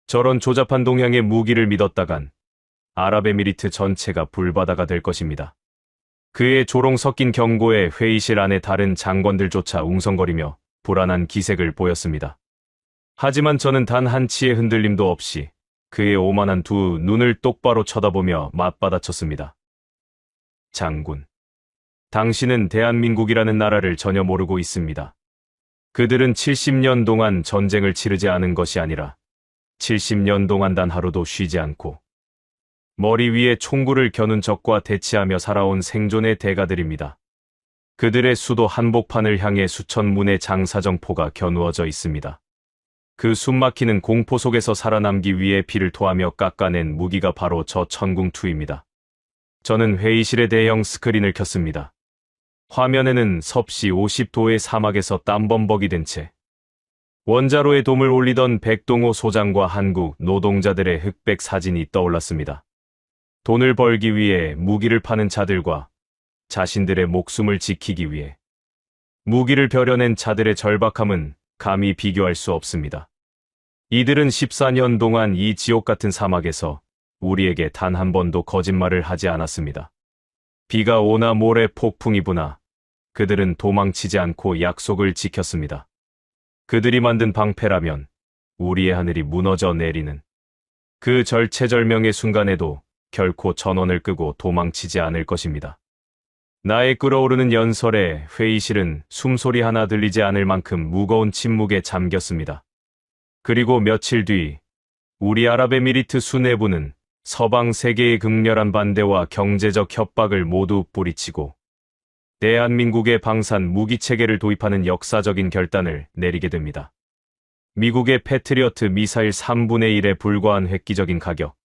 저런 조잡한 동향의 무기를 믿었다간 아랍에미리트 전체가 불바다가 될 것입니다. 그의 조롱 섞인 경고에 회의실 안의 다른 장관들조차 웅성거리며 불안한 기색을 보였습니다. 하지만 저는 단 한치의 흔들림도 없이 그의 오만한 두 눈을 똑바로 쳐다보며 맞받아쳤습니다. 장군, 당신은 대한민국이라는 나라를 전혀 모르고 있습니다. 그들은 70년 동안 전쟁을 치르지 않은 것이 아니라 70년 동안 단 하루도 쉬지 않고 머리 위에 총구를 겨눈 적과 대치하며 살아온 생존의 대가들입니다. 그들의 수도 한복판을 향해 수천 문의 장사정포가 겨누어져 있습니다. 그 숨막히는 공포 속에서 살아남기 위해 피를 토하며 깎아낸 무기가 바로 저 천궁2입니다. 저는 회의실의 대형 스크린을 켰습니다. 화면에는 섭씨 50도의 사막에서 땀범벅이 된 채 원자로에 돔을 올리던 백동호 소장과 한국 노동자들의 흑백 사진이 떠올랐습니다. 돈을 벌기 위해 무기를 파는 자들과 자신들의 목숨을 지키기 위해 무기를 벼려낸 자들의 절박함은 감히 비교할 수 없습니다. 이들은 14년 동안 이 지옥 같은 사막에서 우리에게 단 한 번도 거짓말을 하지 않았습니다. 비가 오나 모래 폭풍이 부나 그들은 도망치지 않고 약속을 지켰습니다. 그들이 만든 방패라면 우리의 하늘이 무너져 내리는 그 절체절명의 순간에도 결코 전원을 끄고 도망치지 않을 것입니다. 나의 끓어오르는 연설에 회의실은 숨소리 하나 들리지 않을 만큼 무거운 침묵에 잠겼습니다. 그리고 며칠 뒤 우리 아랍에미리트 수뇌부는 서방 세계의 극렬한 반대와 경제적 협박을 모두 뿌리치고 대한민국의 방산 무기체계를 도입하는 역사적인 결단을 내리게 됩니다. 미국의 패트리어트 미사일 3분의 1에 불과한 획기적인 가격.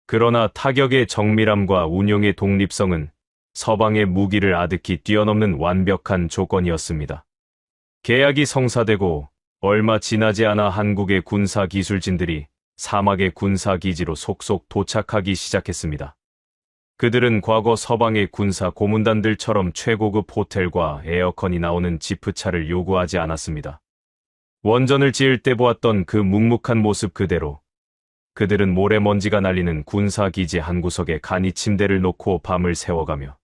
그러나 타격의 정밀함과 운용의 독립성은 서방의 무기를 아득히 뛰어넘는 완벽한 조건이었습니다. 계약이 성사되고 얼마 지나지 않아 한국의 군사기술진들이 사막의 군사기지로 속속 도착하기 시작했습니다. 그들은 과거 서방의 군사 고문단들처럼 최고급 호텔과 에어컨이 나오는 지프차를 요구하지 않았습니다. 원전을 지을 때 보았던 그 묵묵한 모습 그대로 그들은 모래먼지가 날리는 군사기지 한 구석에 간이 침대를 놓고 밤을 새워가며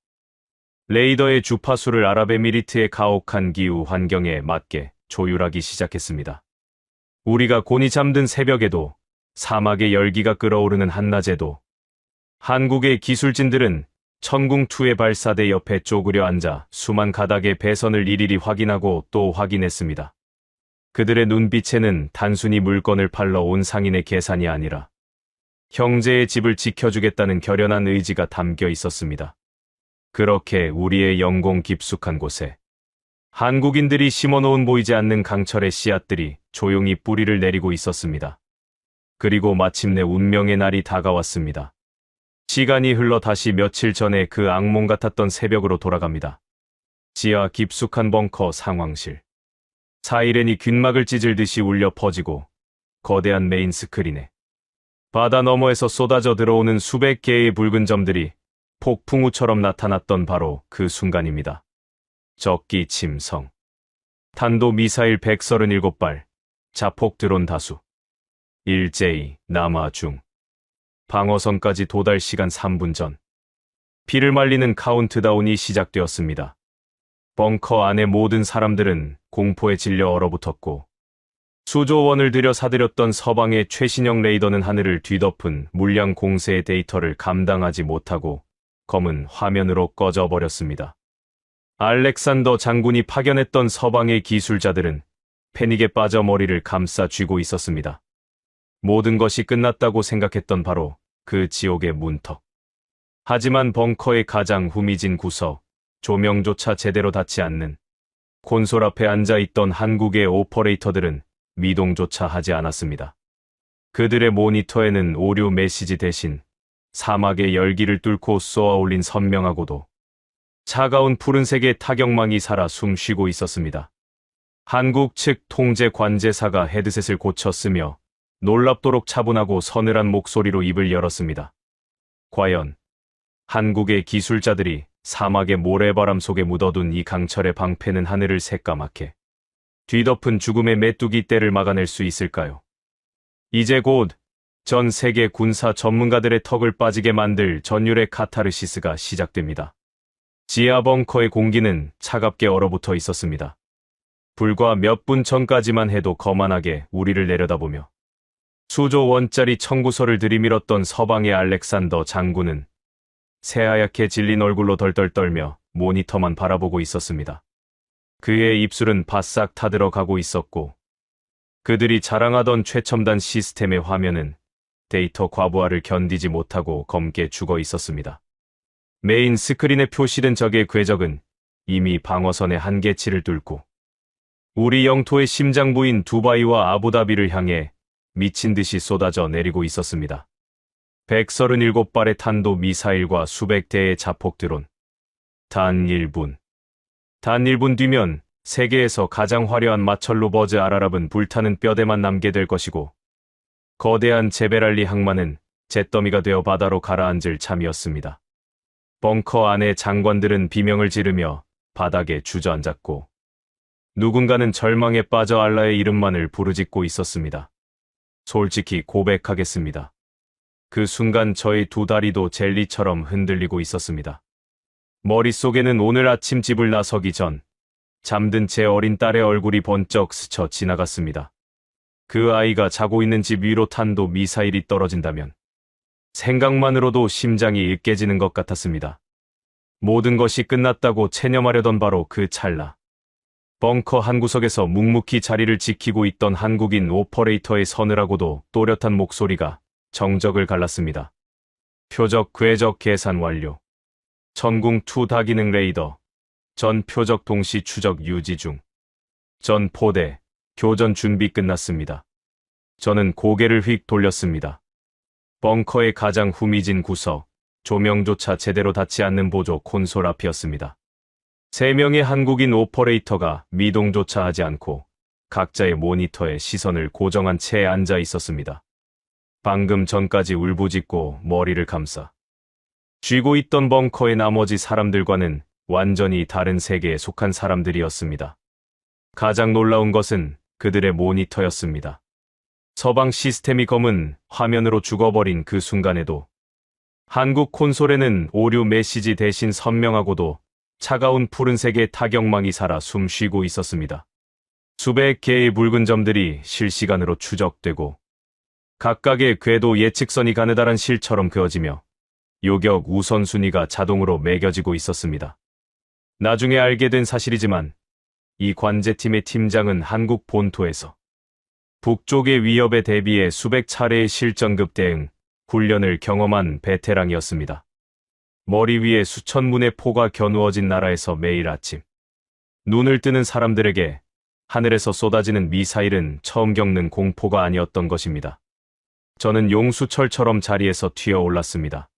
레이더의 주파수를 아랍에미리트의 가혹한 기후 환경에 맞게 조율하기 시작했습니다. 우리가 곤히 잠든 새벽에도 사막의 열기가 끓어오르는 한낮에도 한국의 기술진들은 천궁2의 발사대 옆에 쪼그려 앉아 수만 가닥의 배선을 일일이 확인하고 또 확인했습니다. 그들의 눈빛에는 단순히 물건을 팔러 온 상인의 계산이 아니라 형제의 집을 지켜주겠다는 결연한 의지가 담겨 있었습니다. 그렇게 우리의 영공 깊숙한 곳에 한국인들이 심어놓은 보이지 않는 강철의 씨앗들이 조용히 뿌리를 내리고 있었습니다. 그리고 마침내 운명의 날이 다가왔습니다. 시간이 흘러 다시 며칠 전에 그 악몽 같았던 새벽으로 돌아갑니다. 지하 깊숙한 벙커 상황실. 사이렌이 균막을 찢을 듯이 울려 퍼지고 거대한 메인 스크린에 바다 너머에서 쏟아져 들어오는 수백 개의 붉은 점들이 폭풍우처럼 나타났던 바로 그 순간입니다. 적기 침성. 탄도미사일 137발, 자폭 드론 다수. 일제히 남하 중. 방어선까지 도달 시간 3분 전. 피를 말리는 카운트다운이 시작되었습니다. 벙커 안의 모든 사람들은 공포에 질려 얼어붙었고 수조 원을 들여 사들였던 서방의 최신형 레이더는 하늘을 뒤덮은 물량 공세의 데이터를 감당하지 못하고 검은 화면으로 꺼져버렸습니다. 알렉산더 장군이 파견했던 서방의 기술자들은 패닉에 빠져 머리를 감싸 쥐고 있었습니다. 모든 것이 끝났다고 생각했던 바로 그 지옥의 문턱. 하지만 벙커의 가장 후미진 구석, 조명조차 제대로 닿지 않는 콘솔 앞에 앉아있던 한국의 오퍼레이터들은 미동조차 하지 않았습니다. 그들의 모니터에는 오류 메시지 대신 사막의 열기를 뚫고 쏘아올린 선명하고도 차가운 푸른색의 타격망이 살아 숨쉬고 있었습니다. 한국 측 통제 관제사가 헤드셋을 고쳤으며 놀랍도록 차분하고 서늘한 목소리로 입을 열었습니다. 과연 한국의 기술자들이 사막의 모래바람 속에 묻어둔 이 강철의 방패는 하늘을 새까맣게 뒤덮은 죽음의 메뚜기 떼를 막아낼 수 있을까요? 이제 곧 전 세계 군사 전문가들의 턱을 빠지게 만들 전율의 카타르시스가 시작됩니다. 지하 벙커의 공기는 차갑게 얼어붙어 있었습니다. 불과 몇 분 전까지만 해도 거만하게 우리를 내려다보며 수조 원짜리 청구서를 들이밀었던 서방의 알렉산더 장군은 새하얗게 질린 얼굴로 덜덜 떨며 모니터만 바라보고 있었습니다. 그의 입술은 바싹 타들어가고 있었고 그들이 자랑하던 최첨단 시스템의 화면은 데이터 과부하를 견디지 못하고 검게 죽어 있었습니다. 메인 스크린에 표시된 적의 궤적은 이미 방어선의 한계치를 뚫고 우리 영토의 심장부인 두바이와 아부다비를 향해 미친 듯이 쏟아져 내리고 있었습니다. 137발의 탄도 미사일과 수백 대의 자폭 드론. 단 1분 뒤면 세계에서 가장 화려한 마철 로버즈 아라랍은 불타는 뼈대만 남게 될 것이고, 거대한 제베랄리 항만은 잿더미가 되어 바다로 가라앉을 참이었습니다. 벙커 안의 장관들은 비명을 지르며 바닥에 주저앉았고, 누군가는 절망에 빠져 알라의 이름만을 부르짖고 있었습니다. 솔직히 고백하겠습니다. 그 순간 저의 두 다리도 젤리처럼 흔들리고 있었습니다. 머릿속에는 오늘 아침 집을 나서기 전 잠든 제 어린 딸의 얼굴이 번쩍 스쳐 지나갔습니다. 그 아이가 자고 있는 집 위로 탄도 미사일이 떨어진다면 생각만으로도 심장이 으깨지는 것 같았습니다. 모든 것이 끝났다고 체념하려던 바로 그 찰나. 벙커 한 구석에서 묵묵히 자리를 지키고 있던 한국인 오퍼레이터의 서늘하고도 또렷한 목소리가 정적을 갈랐습니다. 표적 궤적 계산 완료. 전궁2 다기능 레이더. 전 표적 동시 추적 유지 중. 전 포대. 교전 준비 끝났습니다. 저는 고개를 휙 돌렸습니다. 벙커의 가장 후미진 구석, 조명조차 제대로 닿지 않는 보조 콘솔 앞이었습니다. 3명의 한국인 오퍼레이터가 미동조차 하지 않고 각자의 모니터에 시선을 고정한 채 앉아 있었습니다. 방금 전까지 울부짖고 머리를 감싸 쥐고 있던 벙커의 나머지 사람들과는 완전히 다른 세계에 속한 사람들이었습니다. 가장 놀라운 것은 그들의 모니터였습니다. 서방 시스템이 검은 화면으로 죽어버린 그 순간에도 한국 콘솔에는 오류 메시지 대신 선명하고도 차가운 푸른색의 타격망이 살아 숨쉬고 있었습니다. 수백 개의 붉은 점들이 실시간으로 추적되고 각각의 궤도 예측선이 가느다란 실처럼 그어지며 요격 우선순위가 자동으로 매겨지고 있었습니다. 나중에 알게 된 사실이지만 이 관제팀의 팀장은 한국 본토에서 북쪽의 위협에 대비해 수백 차례의 실전급 대응, 훈련을 경험한 베테랑이었습니다. 머리 위에 수천 문의 포가 겨누어진 나라에서 매일 아침 눈을 뜨는 사람들에게 하늘에서 쏟아지는 미사일은 처음 겪는 공포가 아니었던 것입니다. 저는 용수철처럼 자리에서 튀어올랐습니다.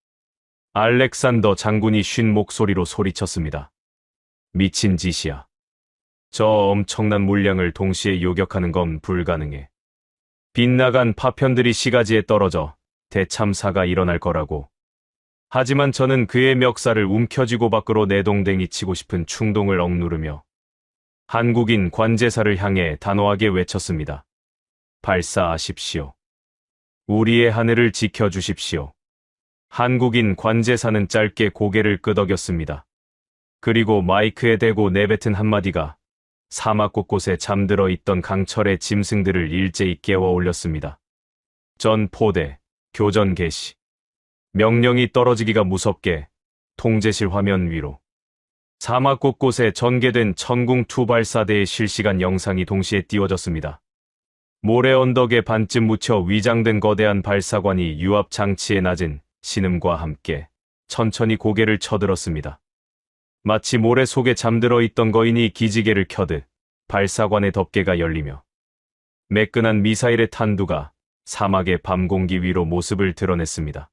알렉산더 장군이 쉰 목소리로 소리쳤습니다. 미친 짓이야. 저 엄청난 물량을 동시에 요격하는 건 불가능해. 빗나간 파편들이 시가지에 떨어져 대참사가 일어날 거라고. 하지만 저는 그의 멱살을 움켜쥐고 밖으로 내동댕이 치고 싶은 충동을 억누르며 한국인 관제사를 향해 단호하게 외쳤습니다. 발사하십시오. 우리의 하늘을 지켜주십시오. 한국인 관제사는 짧게 고개를 끄덕였습니다. 그리고 마이크에 대고 내뱉은 한마디가 사막 곳곳에 잠들어 있던 강철의 짐승들을 일제히 깨워 올렸습니다. 전 포대, 교전 개시. 명령이 떨어지기가 무섭게 통제실 화면 위로 사막 곳곳에 전개된 천궁2 발사대의 실시간 영상이 동시에 띄워졌습니다. 모래 언덕에 반쯤 묻혀 위장된 거대한 발사관이 유압 장치에 낮은 신음과 함께 천천히 고개를 쳐들었습니다. 마치 모래 속에 잠들어 있던 거인이 기지개를 켜듯 발사관의 덮개가 열리며 매끈한 미사일의 탄두가 사막의 밤 공기 위로 모습을 드러냈습니다.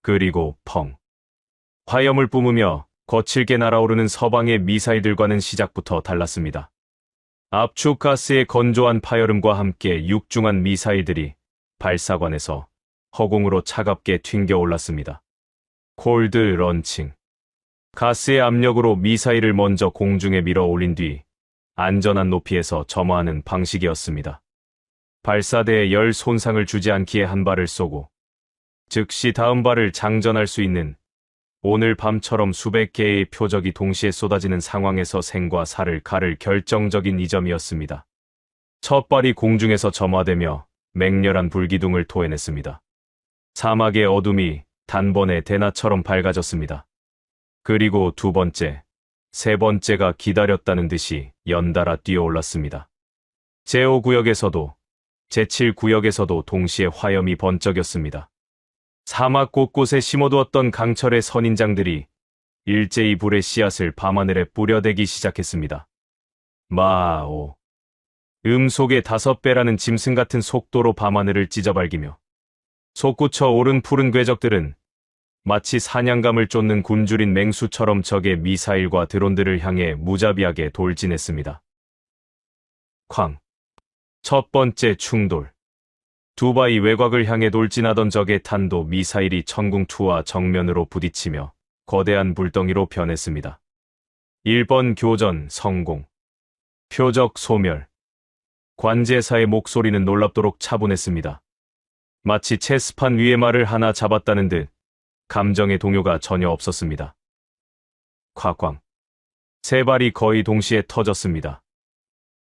그리고 펑. 화염을 뿜으며 거칠게 날아오르는 서방의 미사일들과는 시작부터 달랐습니다. 압축가스의 건조한 파열음과 함께 육중한 미사일들이 발사관에서 허공으로 차갑게 튕겨 올랐습니다. 콜드 런칭. 가스의 압력으로 미사일을 먼저 공중에 밀어 올린 뒤 안전한 높이에서 점화하는 방식이었습니다. 발사대에 열 손상을 주지 않기에 한 발을 쏘고 즉시 다음 발을 장전할 수 있는 오늘 밤처럼 수백 개의 표적이 동시에 쏟아지는 상황에서 생과 사를 가를 결정적인 이 점이었습니다. 첫 발이 공중에서 점화되며 맹렬한 불기둥을 토해냈습니다. 사막의 어둠이 단번에 대낮처럼 밝아졌습니다. 그리고 두 번째, 세 번째가 기다렸다는 듯이 연달아 뛰어올랐습니다. 제5구역에서도 제7구역에서도 동시에 화염이 번쩍였습니다. 사막 곳곳에 심어두었던 강철의 선인장들이 일제히 불의 씨앗을 밤하늘에 뿌려대기 시작했습니다. 마오. 음속의 5배라는 짐승 같은 속도로 밤하늘을 찢어발기며 솟구쳐 오른 푸른 궤적들은 마치 사냥감을 쫓는 굶주린 맹수처럼 적의 미사일과 드론들을 향해 무자비하게 돌진했습니다. 쾅. 첫 번째 충돌. 두바이 외곽을 향해 돌진하던 적의 탄도 미사일이 천궁2와 정면으로 부딪히며 거대한 불덩이로 변했습니다. 1번 교전 성공. 표적 소멸. 관제사의 목소리는 놀랍도록 차분했습니다. 마치 체스판 위에 말을 하나 잡았다는 듯 감정의 동요가 전혀 없었습니다. 콱광. 세 발이 거의 동시에 터졌습니다.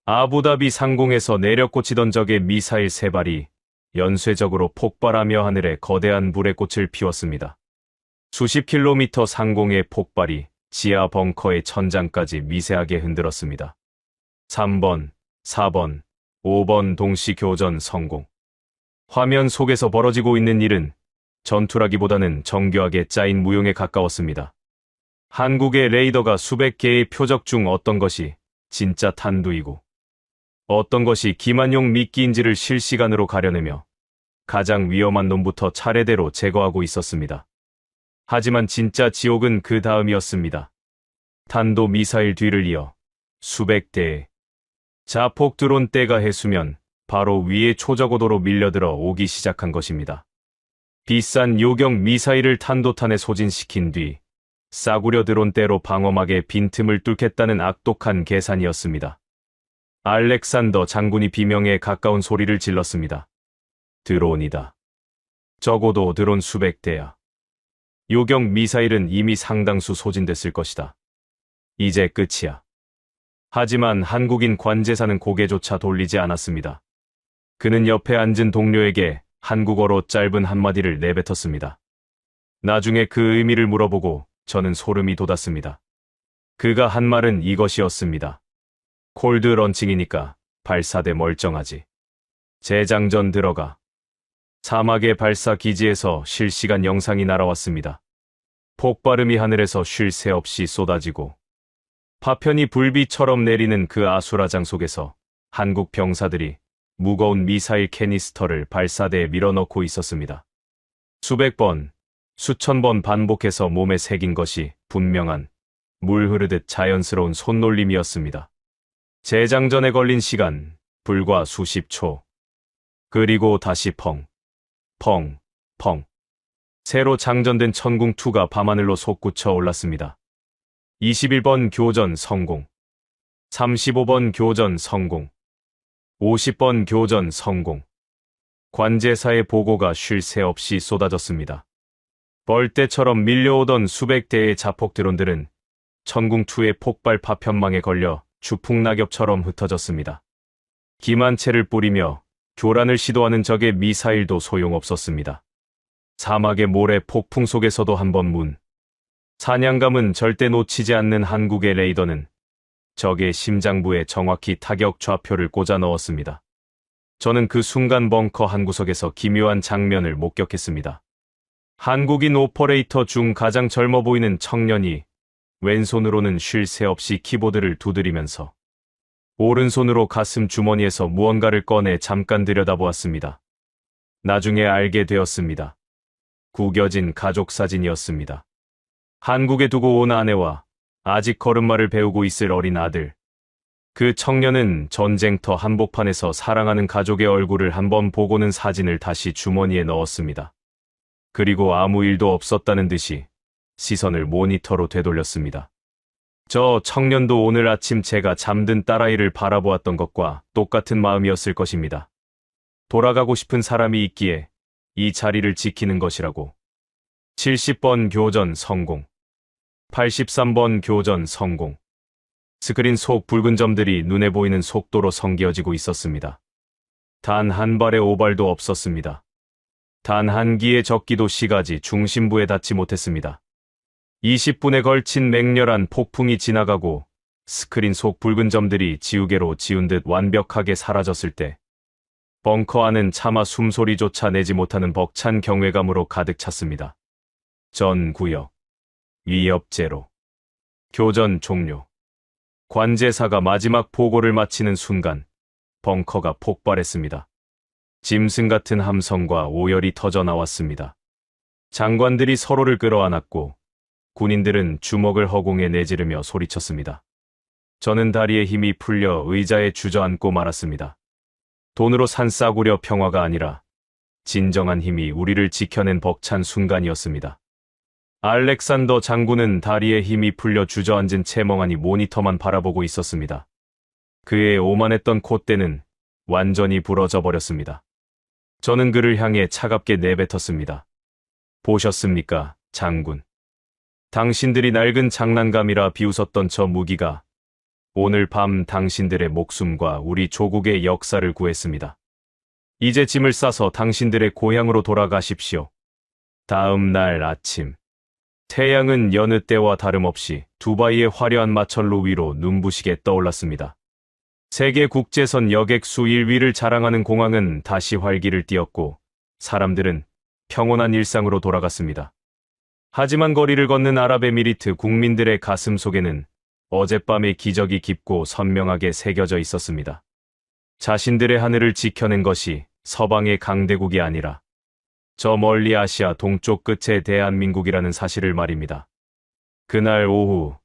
아부다비 상공에서 내려꽂히던 적의 미사일 세 발이 연쇄적으로 폭발하며 하늘에 거대한 불의 꽃을 피웠습니다. 수십 킬로미터 상공의 폭발이 지하 벙커의 천장까지 미세하게 흔들었습니다. 3번, 4번, 5번 동시 교전 성공. 화면 속에서 벌어지고 있는 일은 전투라기보다는 정교하게 짜인 무용에 가까웠습니다. 한국의 레이더가 수백 개의 표적 중 어떤 것이 진짜 탄두이고 어떤 것이 기만용 미끼인지를 실시간으로 가려내며 가장 위험한 놈부터 차례대로 제거하고 있었습니다. 하지만 진짜 지옥은 그 다음이었습니다. 탄도 미사일 뒤를 이어 수백 대의 자폭 드론 떼가 해수면 바로 위에 초저고도로 밀려들어 오기 시작한 것입니다. 비싼 요격 미사일을 탄도탄에 소진시킨 뒤 싸구려 드론 떼로 방어막의 빈틈을 뚫겠다는 악독한 계산이었습니다. 알렉산더 장군이 비명에 가까운 소리를 질렀습니다. 드론이다. 적어도 드론 수백 대야. 요격 미사일은 이미 상당수 소진됐을 것이다. 이제 끝이야. 하지만 한국인 관제사는 고개조차 돌리지 않았습니다. 그는 옆에 앉은 동료에게 한국어로 짧은 한마디를 내뱉었습니다. 나중에 그 의미를 물어보고 저는 소름이 돋았습니다. 그가 한 말은 이것이었습니다. 콜드 런칭이니까 발사대 멀쩡하지. 재장전 들어가. 사막의 발사 기지에서 실시간 영상이 날아왔습니다. 폭발음이 하늘에서 쉴 새 없이 쏟아지고 파편이 불비처럼 내리는 그 아수라장 속에서 한국 병사들이 무거운 미사일 캐니스터를 발사대에 밀어넣고 있었습니다. 수백 번, 수천 번 반복해서 몸에 새긴 것이 분명한 물 흐르듯 자연스러운 손놀림이었습니다. 재장전에 걸린 시간 불과 수십 초. 그리고 다시 펑, 펑, 펑. 새로 장전된 천궁2가 밤하늘로 솟구쳐 올랐습니다. 21번 교전 성공. 35번 교전 성공. 50번 교전 성공. 관제사의 보고가 쉴 새 없이 쏟아졌습니다. 벌떼처럼 밀려오던 수백 대의 자폭 드론들은 천궁2의 폭발 파편망에 걸려 주풍낙엽처럼 흩어졌습니다. 기만체를 뿌리며 교란을 시도하는 적의 미사일도 소용없었습니다. 사막의 모래 폭풍 속에서도 한번 사냥감은 절대 놓치지 않는 한국의 레이더는 적의 심장부에 정확히 타격 좌표를 꽂아 넣었습니다. 저는 그 순간 벙커 한 구석에서 기묘한 장면을 목격했습니다. 한국인 오퍼레이터 중 가장 젊어 보이는 청년이 왼손으로는 쉴 새 없이 키보드를 두드리면서 오른손으로 가슴 주머니에서 무언가를 꺼내 잠깐 들여다보았습니다. 나중에 알게 되었습니다. 구겨진 가족 사진이었습니다. 한국에 두고 온 아내와 아직 걸음마를 배우고 있을 어린 아들. 그 청년은 전쟁터 한복판에서 사랑하는 가족의 얼굴을 한번 보고는 사진을 다시 주머니에 넣었습니다. 그리고 아무 일도 없었다는 듯이 시선을 모니터로 되돌렸습니다. 저 청년도 오늘 아침 제가 잠든 딸아이를 바라보았던 것과 똑같은 마음이었을 것입니다. 돌아가고 싶은 사람이 있기에 이 자리를 지키는 것이라고. 70번 교전 성공. 83번 교전 성공. 스크린 속 붉은 점들이 눈에 보이는 속도로 성겨지고 있었습니다. 단 한 발의 오발도 없었습니다. 단 한 기의 적기도 시가지 중심부에 닿지 못했습니다. 20분에 걸친 맹렬한 폭풍이 지나가고 스크린 속 붉은 점들이 지우개로 지운 듯 완벽하게 사라졌을 때 벙커 안은 차마 숨소리조차 내지 못하는 벅찬 경외감으로 가득 찼습니다. 전 구역. 위협 제로. 교전 종료. 관제사가 마지막 보고를 마치는 순간 벙커가 폭발했습니다. 짐승 같은 함성과 오열이 터져 나왔습니다. 장관들이 서로를 끌어안았고 군인들은 주먹을 허공에 내지르며 소리쳤습니다. 저는 다리에 힘이 풀려 의자에 주저앉고 말았습니다. 돈으로 산 싸구려 평화가 아니라 진정한 힘이 우리를 지켜낸 벅찬 순간이었습니다. 알렉산더 장군은 다리에 힘이 풀려 주저앉은 채 멍하니 모니터만 바라보고 있었습니다. 그의 오만했던 콧대는 완전히 부러져 버렸습니다. 저는 그를 향해 차갑게 내뱉었습니다. 보셨습니까, 장군? 당신들이 낡은 장난감이라 비웃었던 저 무기가 오늘 밤 당신들의 목숨과 우리 조국의 역사를 구했습니다. 이제 짐을 싸서 당신들의 고향으로 돌아가십시오. 다음 날 아침, 태양은 여느 때와 다름없이 두바이의 화려한 마천루 위로 눈부시게 떠올랐습니다. 세계 국제선 여객수 1위를 자랑하는 공항은 다시 활기를 띠었고 사람들은 평온한 일상으로 돌아갔습니다. 하지만 거리를 걷는 아랍에미리트 국민들의 가슴 속에는 어젯밤의 기적이 깊고 선명하게 새겨져 있었습니다. 자신들의 하늘을 지켜낸 것이 서방의 강대국이 아니라 저 멀리 아시아 동쪽 끝의 대한민국이라는 사실을 말입니다. 그날 오후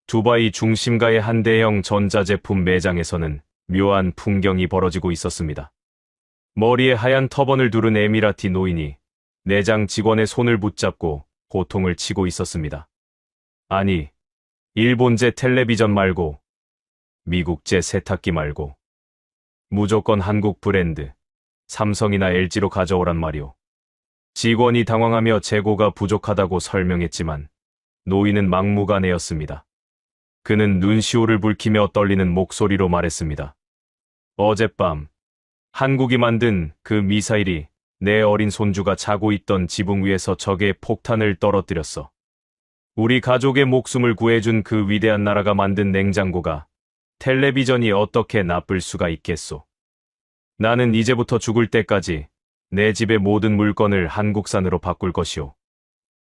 두바이 중심가의 한 대형 전자제품 매장에서는 묘한 풍경이 벌어지고 있었습니다. 머리에 하얀 터번을 두른 에미라티 노인이 매장 직원의 손을 붙잡고 호통을 치고 있었습니다. 아니, 일본제 텔레비전 말고, 미국제 세탁기 말고, 무조건 한국 브랜드, 삼성이나 LG로 가져오란 말이오. 직원이 당황하며 재고가 부족하다고 설명했지만 노인은 막무가내였습니다. 그는 눈시울을 붉히며 떨리는 목소리로 말했습니다. 어젯밤 한국이 만든 그 미사일이 내 어린 손주가 자고 있던 지붕 위에서 적의 폭탄을 떨어뜨렸어. 우리 가족의 목숨을 구해준 그 위대한 나라가 만든 냉장고가 텔레비전이 어떻게 나쁠 수가 있겠소. 나는 이제부터 죽을 때까지 내 집의 모든 물건을 한국산으로 바꿀 것이오.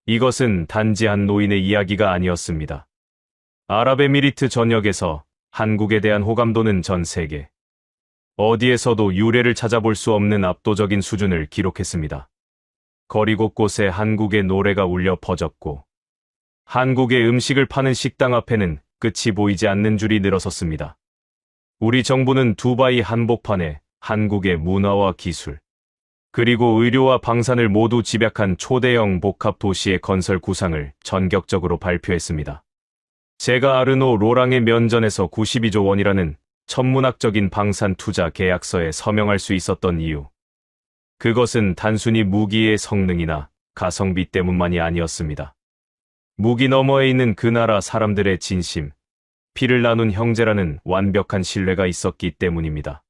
이것은 단지 한 노인의 이야기가 아니었습니다. 아랍에미리트 전역에서 한국에 대한 호감도는 전 세계 어디에서도 유례를 찾아볼 수 없는 압도적인 수준을 기록했습니다. 거리 곳곳에 한국의 노래가 울려 퍼졌고 한국의 음식을 파는 식당 앞에는 끝이 보이지 않는 줄이 늘어섰습니다. 우리 정부는 두바이 한복판에 한국의 문화와 기술, 그리고 의료와 방산을 모두 집약한 초대형 복합 도시의 건설 구상을 전격적으로 발표했습니다. 제가 아르노 로랑의 면전에서 92조 원이라는 천문학적인 방산 투자 계약서에 서명할 수 있었던 이유. 그것은 단순히 무기의 성능이나 가성비 때문만이 아니었습니다. 무기 너머에 있는 그 나라 사람들의 진심, 피를 나눈 형제라는 완벽한 신뢰가 있었기 때문입니다.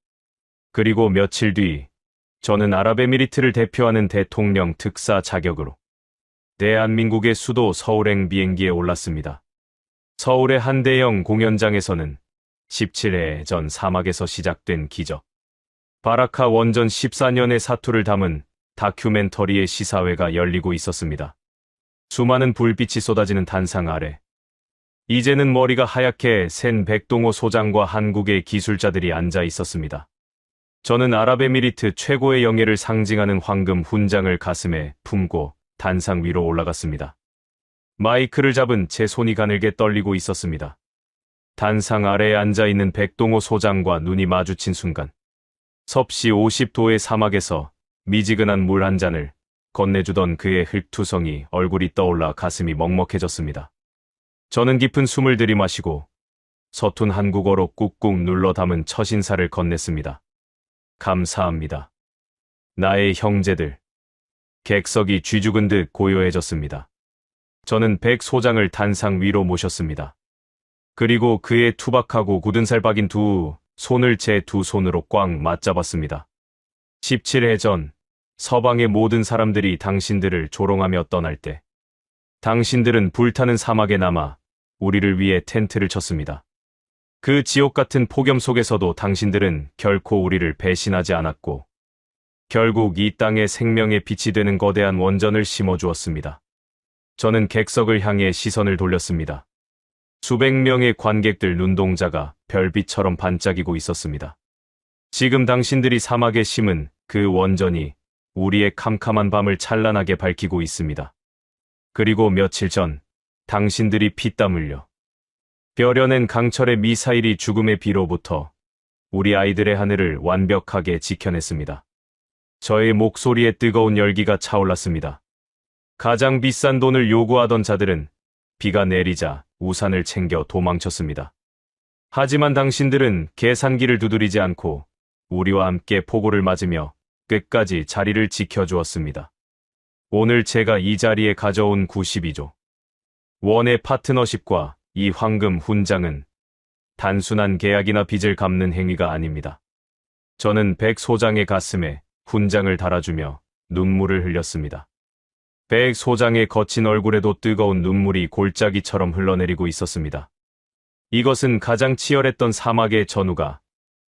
그리고 며칠 뒤, 저는 아랍에미리트를 대표하는 대통령 특사 자격으로 대한민국의 수도 서울행 비행기에 올랐습니다. 서울의 한 대형 공연장에서는 17회 전 사막에서 시작된 기적, 바라카 원전 14년의 사투를 담은 다큐멘터리의 시사회가 열리고 있었습니다. 수많은 불빛이 쏟아지는 단상 아래 이제는 머리가 하얗게 센 백동호 소장과 한국의 기술자들이 앉아 있었습니다. 저는 아랍에미리트 최고의 영예를 상징하는 황금 훈장을 가슴에 품고 단상 위로 올라갔습니다. 마이크를 잡은 제 손이 가늘게 떨리고 있었습니다. 단상 아래에 앉아있는 백동호 소장과 눈이 마주친 순간 섭씨 50도의 사막에서 미지근한 물 한 잔을 건네주던 그의 흙투성이 얼굴이 떠올라 가슴이 먹먹해졌습니다. 저는 깊은 숨을 들이마시고 서툰 한국어로 꾹꾹 눌러 담은 첫 인사를 건넸습니다. 감사합니다. 나의 형제들. 객석이 쥐죽은 듯 고요해졌습니다. 저는 백 소장을 단상 위로 모셨습니다. 그리고 그의 투박하고 굳은 살 박인 두 손을 제 두 손으로 꽉 맞잡았습니다. 17회 전 서방의 모든 사람들이 당신들을 조롱하며 떠날 때 당신들은 불타는 사막에 남아 우리를 위해 텐트를 쳤습니다. 그 지옥 같은 폭염 속에서도 당신들은 결코 우리를 배신하지 않았고 결국 이 땅에 생명의 빛이 되는 거대한 원전을 심어주었습니다. 저는 객석을 향해 시선을 돌렸습니다. 수백 명의 관객들 눈동자가 별빛처럼 반짝이고 있었습니다. 지금 당신들이 사막에 심은 그 원전이 우리의 캄캄한 밤을 찬란하게 밝히고 있습니다. 그리고 며칠 전 당신들이 피땀 흘려 뼈려낸 강철의 미사일이 죽음의 비로부터 우리 아이들의 하늘을 완벽하게 지켜냈습니다. 저의 목소리에 뜨거운 열기가 차올랐습니다. 가장 비싼 돈을 요구하던 자들은 비가 내리자 우산을 챙겨 도망쳤습니다. 하지만 당신들은 계산기를 두드리지 않고 우리와 함께 폭우를 맞으며 끝까지 자리를 지켜주었습니다. 오늘 제가 이 자리에 가져온 92조 원의 파트너십과 이 황금 훈장은 단순한 계약이나 빚을 갚는 행위가 아닙니다. 저는 백 소장의 가슴에 훈장을 달아주며 눈물을 흘렸습니다. 백 소장의 거친 얼굴에도 뜨거운 눈물이 골짜기처럼 흘러내리고 있었습니다. 이것은 가장 치열했던 사막의 전우가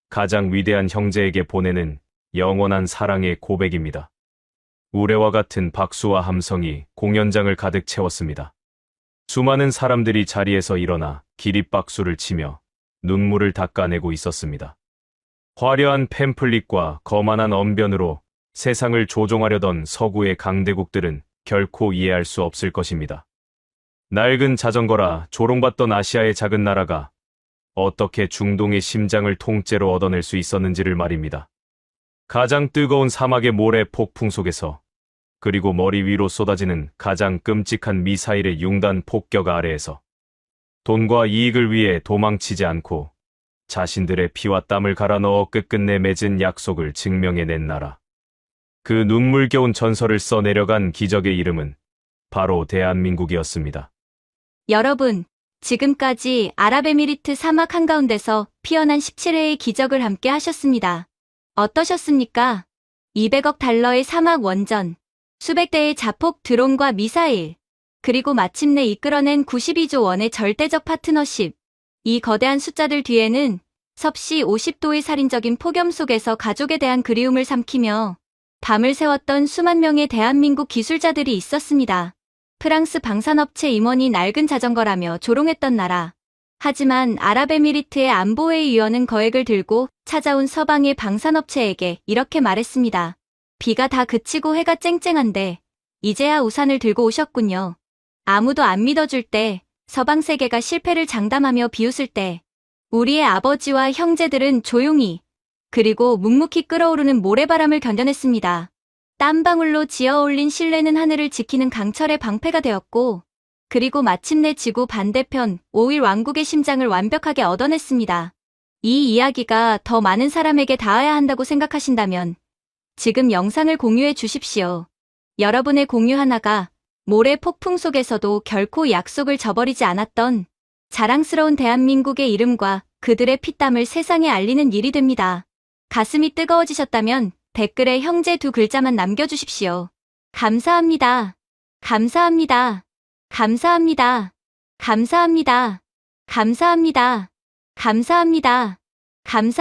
가장 위대한 형제에게 보내는 영원한 사랑의 고백입니다. 우레와 같은 박수와 함성이 공연장을 가득 채웠습니다. 수많은 사람들이 자리에서 일어나 기립박수를 치며 눈물을 닦아내고 있었습니다. 화려한 팸플릿과 거만한 언변으로 세상을 조종하려던 서구의 강대국들은 결코 이해할 수 없을 것입니다. 낡은 자전거라 조롱받던 아시아의 작은 나라가 어떻게 중동의 심장을 통째로 얻어낼 수 있었는지를 말입니다. 가장 뜨거운 사막의 모래 폭풍 속에서 그리고 머리 위로 쏟아지는 가장 끔찍한 미사일의 융단 폭격 아래에서 돈과 이익을 위해 도망치지 않고 자신들의 피와 땀을 갈아 넣어 끝끝내 맺은 약속을 증명해낸 나라. 그 눈물겨운 전설을 써내려간 기적의 이름은 바로 대한민국이었습니다. 여러분, 지금까지 아랍에미리트 사막 한가운데서 피어난 17회의 기적을 함께 하셨습니다. 어떠셨습니까? 200억 달러의 사막 원전, 수백 대의 자폭 드론과 미사일, 그리고 마침내 이끌어낸 92조 원의 절대적 파트너십. 이 거대한 숫자들 뒤에는 섭씨 50도의 살인적인 폭염 속에서 가족에 대한 그리움을 삼키며 밤을 새웠던 수만 명의 대한민국 기술자들이 있었습니다. 프랑스 방산업체 임원이 낡은 자전거라며 조롱했던 나라. 하지만 아랍에미리트의 안보회의 위원은 거액을 들고 찾아온 서방의 방산업체에게 이렇게 말했습니다. 비가 다 그치고 해가 쨍쨍한데 이제야 우산을 들고 오셨군요. 아무도 안 믿어줄 때, 서방 세계가 실패를 장담하며 비웃을 때 우리의 아버지와 형제들은 조용히 그리고 묵묵히 끓어오르는 모래바람을 견뎌냈습니다. 땀방울로 지어올린 신뢰는 하늘을 지키는 강철의 방패가 되었고 그리고 마침내 지구 반대편 5일 왕국의 심장을 완벽하게 얻어냈습니다. 이 이야기가 더 많은 사람에게 닿아야 한다고 생각하신다면 지금 영상을 공유해 주십시오. 여러분의 공유 하나가 모래 폭풍 속에서도 결코 약속을 저버리지 않았던 자랑스러운 대한민국의 이름과 그들의 피땀을 세상에 알리는 일이 됩니다. 가슴이 뜨거워지셨다면 댓글에 형제 두 글자만 남겨주십시오. 감사합니다. 감사합니다. 감사합니다. 감사합니다. 감사합니다. 감사합니다. 감사합니다.